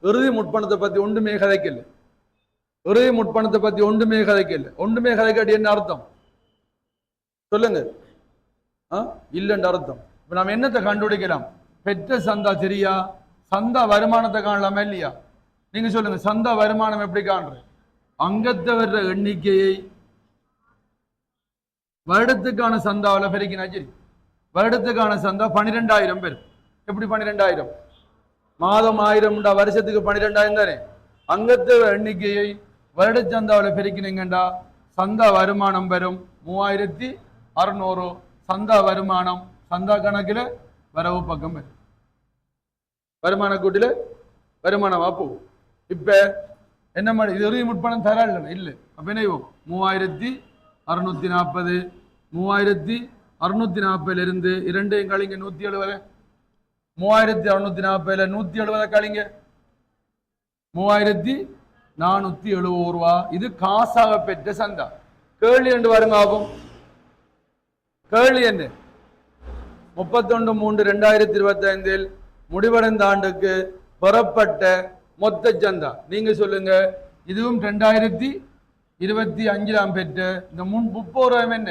இறுதி முற்பணத்தை பத்தி ஒன்றுமே கதைக்கல. இறுதி முற்பணத்தை பத்தி ஒன்றுமே கதைக்கல. ஒன்றுமே கதைக்காட்டி என்ன அர்த்தம் சொல்லுங்க? இல்லைன்ற அர்த்தம். இப்ப நம்ம என்னத்தை கண்டுபிடிக்கலாம்? பெற்ற சந்தா சரியா? சந்தா வருமானத்தை காணலாமா இல்லையா? நீங்க சொல்லுங்க. சந்தா வருமானம் எப்படி காண்ற? அங்கத்தை வர்ற எண்ணிக்கையை வருடத்துக்கான சந்தாவில் பெருக்கினா சரி. வருடத்துக்கான சந்தா 12,000 பேர். எப்படி 12,000? மாதம் 1000 வருஷத்துக்கு 12,000 தானே. அங்கத்து எண்ணிக்கையை வருட சந்தாவில் பெருக்கினீங்கண்டா சந்தா வருமானம் வரும் 3600. சந்தா வருமானம் சந்தா கணக்கில் வரவு பக்கம் வரும். வருமான கூட்டில வருமானம் அப்போ இப்ப என்ன மாதிரி இது இறுதி முற்பணம் தர இல்லை. அப்ப என்ன 3640. 3640 இருந்து 2 கழிங்க 170. 3640 170 கழிங்க 3470 ரூபா. இது காசாக பெற்ற சந்தா. கேள்வி என்று வருங்க ஆகும். கேள்வி என்ன? 31/3/2025 முடிவடைந்த ஆண்டுக்கு பெறப்பட்ட மொத்த சந்தா நீங்க சொல்லுங்க. இதுவும் 2025 பெற்ற இந்த 30,000 என்ன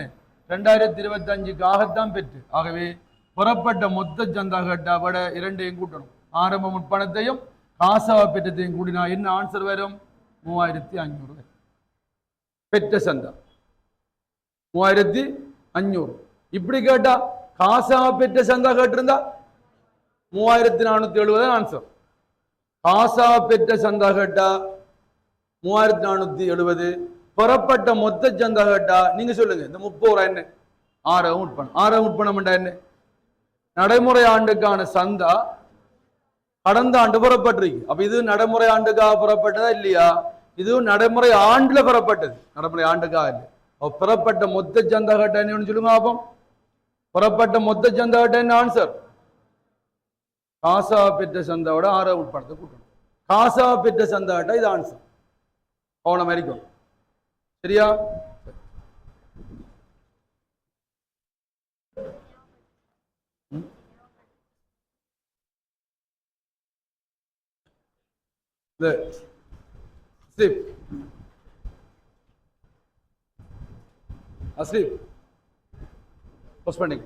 2025க்காகத்தான் பெற்று. ஆகவே புறப்பட்ட மொத்த சந்தா கேட்டா விட 2ஐயும் கூட்டணும். ஆரம்ப முற்பணத்தையும் காசாவ பெற்றத்தையும் கூட்டினா என்ன ஆன்சர் வரும்? 3500 பெற்ற சந்தா 3500. இப்படி கேட்டா காசாவ பெற்ற சந்தா கேட்டிருந்தா 3470 ஆன்சர். காசாவ பெற்ற சந்தா கேட்டா 3470. புறப்பட்ட மொத்த சந்தா கேட்டா நீங்க சொல்லுங்க. இந்த 30,000 என்ன? ஆரம்ப முற்பணம். ஆரம்ப முற்பணம் என்ன? நடைமுறை ஆண்டுக்கான சந்தா கடந்த ஆண்டு புறப்பட்டிருக்கு. அப்ப இது நடைமுறை ஆண்டுக்காக புறப்பட்டதா இல்லையா? இதுவும் நடைமுறை ஆண்டுல புறப்பட்டது. நடைமுறை ஆண்டுக்காக இல்லை. புறப்பட்ட மொத்த சந்தா கேட்டா என்ன சொல்லுங்க ஆபம்? புறப்பட்ட மொத்த சந்தா கேட்டா என்ன ஆன்சர்? காசா பெற்ற சந்தாவோட ஆரம்ப உட்படத்தை கூட்டணும். காசா பெற்ற சந்தா கேட்டா இது ஆன்சர். அவன மாதிரிக்கும். சரியா? Asleep. Postponing.